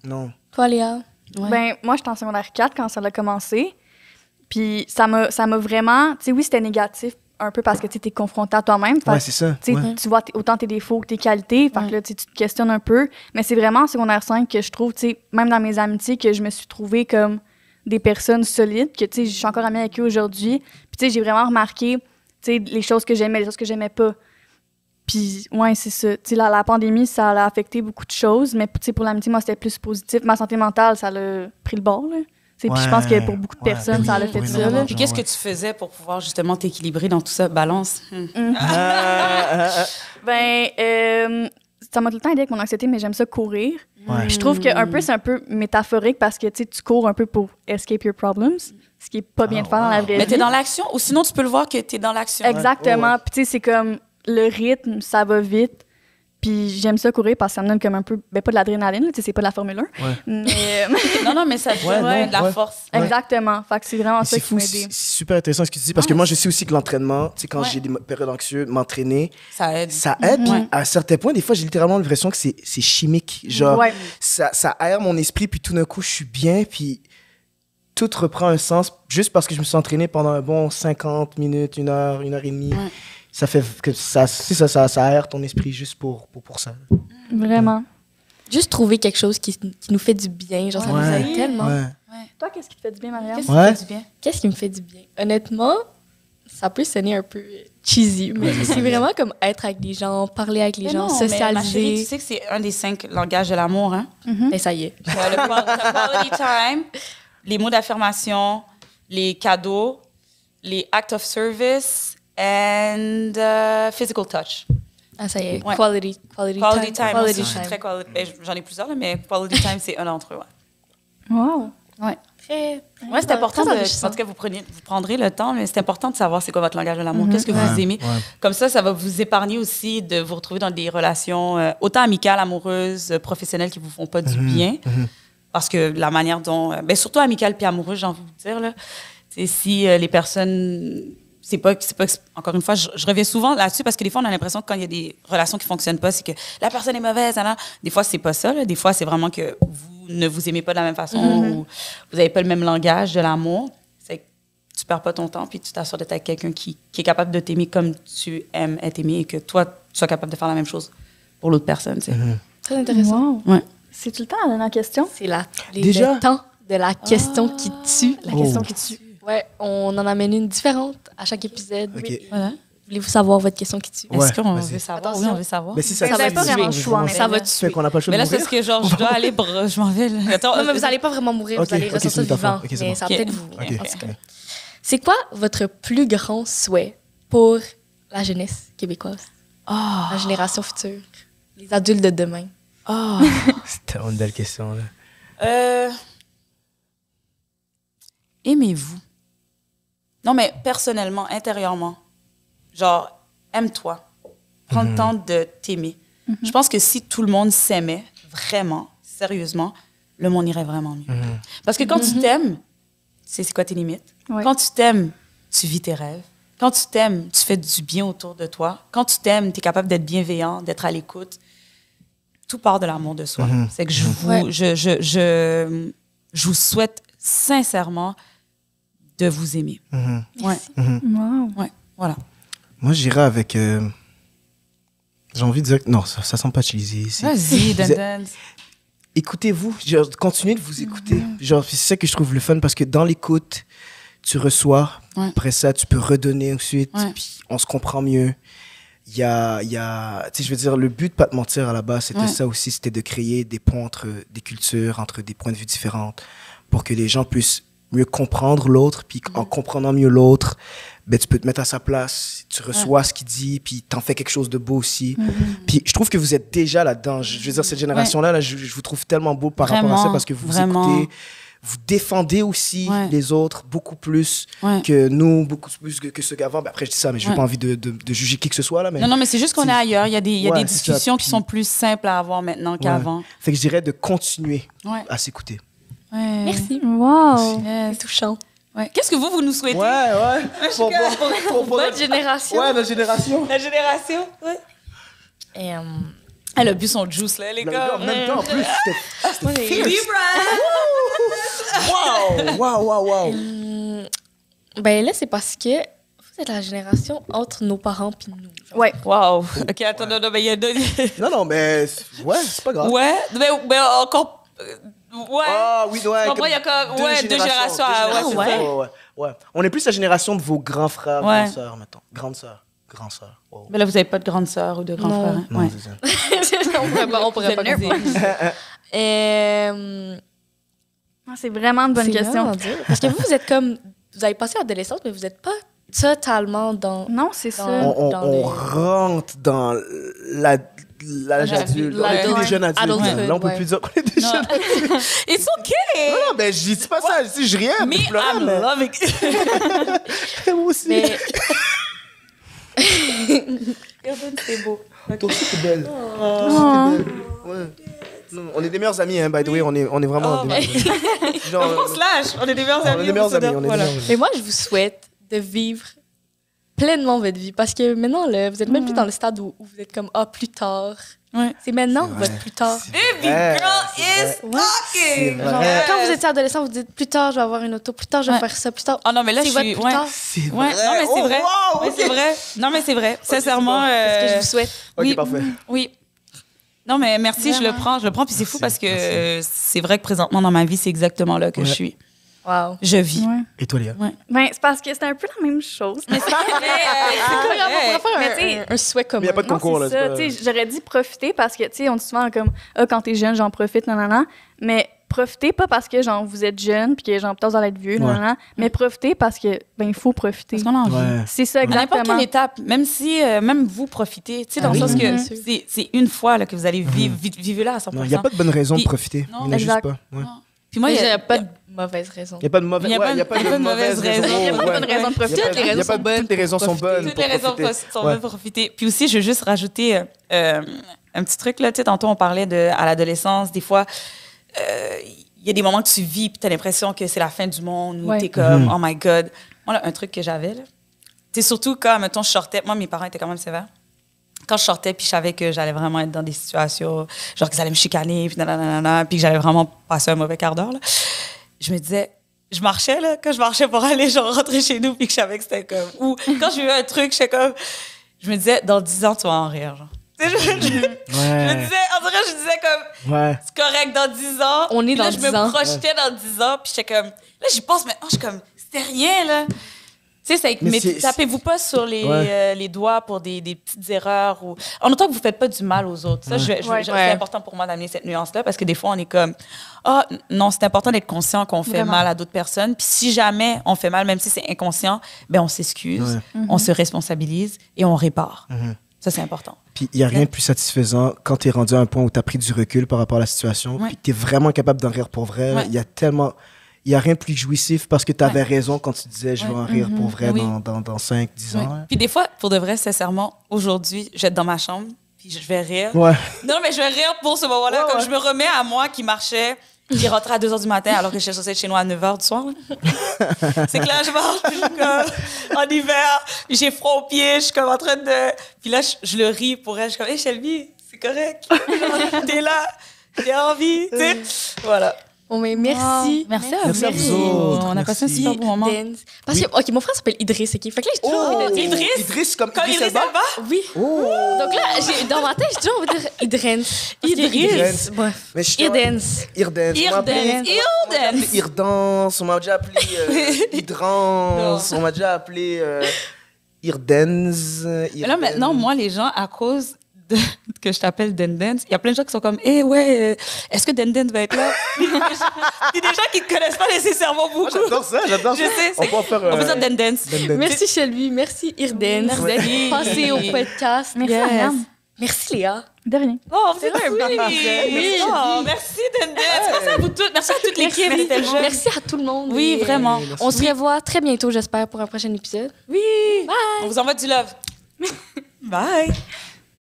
Non. Toi, Léa? Ben, moi, j'étais en secondaire 4 quand ça a commencé. Puis ça m'a vraiment... Tu sais, oui, c'était négatif un peu parce que tu es confronté à toi-même. Ouais, c'est ça. Tu vois autant tes défauts que tes qualités. Fait que là, tu te questionnes un peu. Mais c'est vraiment en secondaire 5 que je trouve, tu sais, même dans mes amitiés, que je me suis trouvée comme des personnes solides, que, tu sais, je suis encore amie avec eux aujourd'hui. Puis, tu sais, j'ai vraiment remarqué, tu sais, les choses que j'aimais, les choses que j'aimais pas. Puis, ouais, c'est ça. Tu sais, la pandémie, ça a affecté beaucoup de choses, mais tu sais, pour l'amitié, moi, c'était plus positif. Ma santé mentale, ça l'a pris le bord, là. Puis je pense que pour beaucoup de personnes, ça l'a fait ça. Là. Puis qu'est-ce que tu faisais pour pouvoir justement t'équilibrer dans tout ça? Balance. Ben, ça m'a tout le temps aidé avec mon anxiété, mais j'aime ça courir. Je trouve que un peu, c'est un peu métaphorique parce que tu cours un peu pour escape your problems, ce qui est pas bien de faire dans la vraie vie. Mais t'es dans l'action, ou sinon tu peux le voir que t'es dans l'action. Exactement. Puis tu sais, c'est comme le rythme, ça va vite. Puis j'aime ça courir parce que ça me donne comme un peu, ben pas de l'adrénaline, tu sais, c'est pas de la Formule 1. Mais... non, mais ça te donne de la force. Exactement. Fait que c'est vraiment ça qui m'a aidé. C'est super intéressant ce que tu dis parce que moi, je sais aussi que l'entraînement, tu sais, quand j'ai des périodes anxieuses, m'entraîner, ça aide. Puis à certains points, des fois, j'ai littéralement l'impression que c'est chimique. Genre, ça aère mon esprit, puis tout d'un coup, je suis bien, puis tout reprend un sens juste parce que je me suis entraîné pendant un bon 50 minutes, 1 heure, 1 heure et demie. Ça fait que ça aère ton esprit juste pour ça. Vraiment. Juste trouver quelque chose qui nous fait du bien, genre ça nous aide tellement. Toi, qu'est-ce qui te fait du bien, Marianne? Qu'est-ce qui me fait du bien? Honnêtement, ça peut sonner un peu cheesy, mais c'est vraiment comme être avec des gens, parler avec les gens, socialiser. Ma chérie, tu sais que c'est un des 5 langages de l'amour, hein? Ben ça y est. Le quality time, les mots d'affirmation, les cadeaux, les acts of service and physical touch. Ah, ça y est. Ouais. Quality time. Quality time. Très quality. Ben, j'en ai plusieurs, là, mais quality time, c'est un d'entre eux. Wow. Ouais. Très c'est important. En tout cas, vous prendrez le temps, mais c'est important de savoir c'est quoi votre langage de l'amour. Qu'est-ce que vous aimez? Comme ça va vous épargner aussi de vous retrouver dans des relations autant amicales, amoureuses, professionnelles qui vous font pas du bien. Parce que la manière dont... ben, surtout amicales puis amoureuses, j'ai envie de vous dire, là. Si les personnes... C'est pas encore une fois, je reviens souvent là-dessus parce que des fois, on a l'impression que quand il y a des relations qui fonctionnent pas, c'est que la personne est mauvaise. Alors, des fois, c'est pas ça. Là. Des fois, c'est vraiment que vous ne vous aimez pas de la même façon ou vous n'avez pas le même langage de l'amour. C'est que tu perds pas ton temps puis tu t'assures d'être avec quelqu'un qui est capable de t'aimer comme tu aimes être aimé et que toi, tu sois capable de faire la même chose pour l'autre personne, tu sais. Très intéressant. Wow. Ouais. C'est tout le temps la dernière question. C'est Déjà? le temps de la question qui tue. La question qui tue. Ouais, on en amène une différente à chaque épisode. Ok. Oui. Voilà. Voulez-vous savoir votre question qui tue? Ouais, Est-ce qu'on vas-y. veut savoir? Attention. Oui, on veut savoir. Mais si ça Ça va tue, pas vraiment le choix, mais Ça va tu tuer. Fait qu'on n'a pas le choix Mais de là, c'est mourir. parce que genre, je dois aller, je m'en vais. Là. Attends, Non, mais vous n'allez pas vraiment mourir, Ok, vous allez ok, ressortir c'est une métaphore. vivant. Ok, c'est Mais bon. ça va Ok. peut-être vous. Ok, En tout cas. ok. C'est quoi votre plus grand souhait pour la jeunesse québécoise? Ah. La génération future? Les adultes de demain? Ah. C'est tellement une belle question, là. Aimez-vous. Non, mais personnellement, intérieurement, genre, aime-toi. Prends le temps de t'aimer. Je pense que si tout le monde s'aimait, vraiment, sérieusement, le monde irait vraiment mieux. Parce que quand tu t'aimes, c'est quoi tes limites? Ouais. Quand tu t'aimes, tu vis tes rêves. Quand tu t'aimes, tu fais du bien autour de toi. Quand tu t'aimes, tu es capable d'être bienveillant, d'être à l'écoute. Tout part de l'amour de soi. C'est que je vous souhaite sincèrement de vous aimer. Ouais, Wow. ouais, voilà. Moi, j'irais avec... J'ai envie de dire... Non, ça sent pas cheesy. Vas-y, Vous êtes- Dan. Écoutez-vous, genre, continuez de vous écouter. Genre, c'est ça que je trouve le fun parce que dans l'écoute, tu reçois. Ouais. Après ça, tu peux redonner ensuite. Ouais. Puis on se comprend mieux. Il y a tu sais, je veux dire, le but de Pas te mentir à la base, c'était Ouais. ça aussi, c'était de créer des ponts entre des cultures, entre des points de vue différents, pour que les gens puissent mieux comprendre l'autre. Puis en comprenant mieux l'autre, ben, tu peux te mettre à sa place, tu reçois ce qu'il dit, puis t'en fais quelque chose de beau aussi. Puis je trouve que vous êtes déjà là-dedans. Je veux dire, cette génération-là, là, je vous trouve tellement beau par rapport à ça Vraiment, parce que vous vraiment. écoutez, vous défendez aussi Ouais. les autres beaucoup plus Ouais. que nous, beaucoup plus que ceux qu'avant. Ben, après, je dis ça, mais je n'ai Ouais. pas envie de juger qui que ce soit. Là, mais Non, non, mais c'est juste qu'on est ailleurs. Il y a des Ouais, c'est ça. discussions qui Puis- sont plus simples à avoir maintenant qu'avant. Fait que je dirais de continuer Ouais. à s'écouter. Ouais. Merci. Wow. C'est touchant. Ouais. Qu'est-ce que vous nous souhaitez? Ouais. Pour Votre génération. Ouais, notre génération. La génération? Ouais. Et, Elle a bu son juice, là, les gars. En même temps, en plus, c'était fierce. Wow. ben là, c'est parce que vous êtes la génération entre nos parents et nous. genre. Ouais. Wow. OK, attends, non, mais il y a deux... Non, mais ouais, c'est pas grave. Ouais, mais encore... ouais. Ah oui, ouais. Tu comprends, il y a comme... Ouais, deux générations. Ouais. On est plus la génération de vos grands frères, Ouais. grandes sœurs, mettons. Grande sœur. Wow. Mais là, vous n'avez pas de grande sœur ou de grand Non. frère. Hein? Non, Ouais. c'est ça. on pourrait pas Vous êtes dire. Ah, c'est vraiment une bonne C'est question. vraiment dur. Parce que vous êtes comme... Vous avez passé l'adolescence, mais vous n'êtes pas totalement dans... Non, c'est ça. Dans- On les- rentre dans l'âge adulte. On est L'adult- des jeunes adultes. adulthood, Là, on peut ouais. plus dire qu'on est des Non. jeunes adultes. It's okay! Non, ben, je dis pas ça. Si je riais, Me, je pleurais, I'm mais loving moi aussi. Mais... C'est beau. Toi aussi, t'es belle. Toi aussi, t'es belle. Ouais. Non, on est des meilleurs amis, hein, by the way. On est vraiment des meilleurs amis. Genre, On se lâche. On est des meilleurs amis. on est des meilleurs amis. Voilà. Mais moi, je vous souhaite de vivre pleinement votre vie. Parce que maintenant, là, vous êtes même plus dans le stade où vous êtes comme, plus tard. Ouais. C'est maintenant C'est vrai. votre plus tard. Baby vrai, girl c'est is vrai. C'est talking! vrai. Quand vous étiez adolescent, vous dites, plus tard, je vais avoir une auto. Plus tard, je vais Ouais. faire ça. Plus tard. Oh non, mais là, c'est je votre suis... plus Ouais. tard. C'est Ouais, vrai. non, mais c'est Oh, vrai. wow, Ouais, ok. c'est vrai. Non, mais c'est vrai. Sincèrement. C'est ce que je vous souhaite. Ok, oui. parfait. Oui. Non, mais merci, je le prends. Puis c'est fou parce que c'est vrai que présentement, dans ma vie, c'est exactement là que Ouais. je suis. Wow. Je vis. Ouais. Et toi, Léa? Ben, c'est parce que c'est un peu la même chose. Mais c'est correct. On pourrait Mais faire tu sais, un souhait commun. Mais y a pas de Non, concours, c'est là. ça. c'est pas- Tu sais, j'aurais dit profiter parce que, tu sais, on dit souvent comme, quand t'es jeune, j'en profite, nanana. Mais profitez pas parce que, genre, vous êtes jeune puis que, genre, peut-être vous allez être vieux, Ouais. nanana. Mais profitez parce que, ben, il faut profiter. Parce qu'on a envie. Ouais. C'est ça, À n'importe exactement. quelle étape, même si, même vous profitez, tu sais, dans Ah le oui, sens bien que sûr. c'est une fois là, que vous allez vivre, vivez là à 100%. Non, il n'y a pas de bonne raison de Puis- profiter. Non, Il n'y en a juste exact. pas. Ouais. Non. Puis moi, Moi, il il y n'y a a pas de mauvaise raison. Il n'y a pas de mauvaise, Il y a pas de mauvaise raison. Il y a pas de bonne ouais. raison de profiter. Toutes les raisons Il y a pas sont de- bonnes Toutes les raisons sont pour bonnes. toutes pour les raisons profiter. sont Ouais. bonnes pour profiter. Puis aussi, je veux juste rajouter un petit truc. Là, tu sais, tantôt, on parlait à l'adolescence. Des fois, il y a des moments que tu vis puis tu as l'impression que c'est la fin du monde ou Ouais. tu es comme, oh my God. Moi, là, un truc que j'avais, là, tu sais, surtout quand, mettons, je sortais. Moi, mes parents étaient quand même sévères. Quand je sortais puis je savais que j'allais vraiment être dans des situations, genre qu'ils allaient me chicaner, puis nanana, puis que j'allais vraiment passer un mauvais quart d'heure, là, je me disais, je marchais, là, quand je marchais pour aller, genre, rentrer chez nous, puis que je savais que c'était comme... Ou quand j'ai eu un truc, j'étais comme... Je me disais, dans 10 ans, tu vas en rire, genre. Tu sais, je Ouais. disais, on dirait, je disais comme, Ouais. c'est correct dans 10 ans. On est Puis là, dans je 10 me ans. projetais dans 10 ans, puis j'étais comme, là, j'y pense maintenant, je suis comme, c'était rien, là. Tu sais, Mais mais c'est- tapez-vous pas sur les doigts pour des petites erreurs. Ou... En autant que vous faites pas du mal aux autres. Ça, c'est important pour moi d'amener cette nuance-là parce que des fois, on est comme, non, c'est important d'être conscient qu'on fait mal à d'autres personnes. Puis si jamais on fait mal, même si c'est inconscient, ben on s'excuse, on se responsabilise et on répare. Ça, c'est important. Puis il n'y a rien de plus satisfaisant quand tu es rendu à un point où tu as pris du recul par rapport à la situation, puis tu es vraiment capable d'en rire pour vrai. Ouais. Il y a tellement... Il n'y a rien de plus jouissif parce que tu avais raison quand tu disais je vais en rire pour vrai Oui. dans 5, 10 ans. hein. Puis des fois, pour de vrai, sincèrement, aujourd'hui, je vais être dans ma chambre, puis je vais rire. Ouais. Non, mais je vais rire pour ce moment-là, comme je me remets à moi qui marchait, qui rentrait à 2 h du matin alors que j'étais censée être chez nous à 9 h du soir. là. C'est que là, je marche, puis je suis comme, en hiver, puis j'ai froid aux pieds, je suis comme en train de... Puis là, je le ris pour elle, je suis comme, hey Shelby, c'est correct, t'es là, j'ai envie, tu sais. Voilà. Oh, mais merci. Merci à Merci à vous autres. On a passé un Merci. super bon moment. Dance. Parce que, OK, mon frère s'appelle Idriss, OK? Fait que là, j'ai toujours envie de dire... Idriss? Idriss comme Comme Idriss Idriss Elba? Elba? Oui. Oh. Donc là, dans ma tête, j'ai toujours envie de dire Idrens. Idriss. Bref. Mais je Irdens. Irdens. Irdens. Irdance. On m'a déjà appelé Hydrans. On m'a déjà appelé Irdens. Mais là, maintenant, moi, les gens, à cause que je t'appelle Dendens, il y a plein de gens qui sont comme, ouais, est-ce que Dendens va être là? Puis des gens qui ne connaissent pas nécessairement beaucoup. J'adore ça, j'adore ça. Je sais, On peut en faire on peut dire Dendens. Dendens. Merci Shelby, merci Irdens. Merci. Passez au podcast. Merci, Yes. Ariane. Merci Léa. De rien. Oh, c'est vrai, oui. oui. Oh, merci Dendens. Merci à vous toutes. Merci à toute l'équipe de Tel Jeune. Merci à tout le monde. Oui, Et, vraiment. On se revoit très bientôt, j'espère, pour un prochain épisode. Oui. On vous envoie du love. Bye.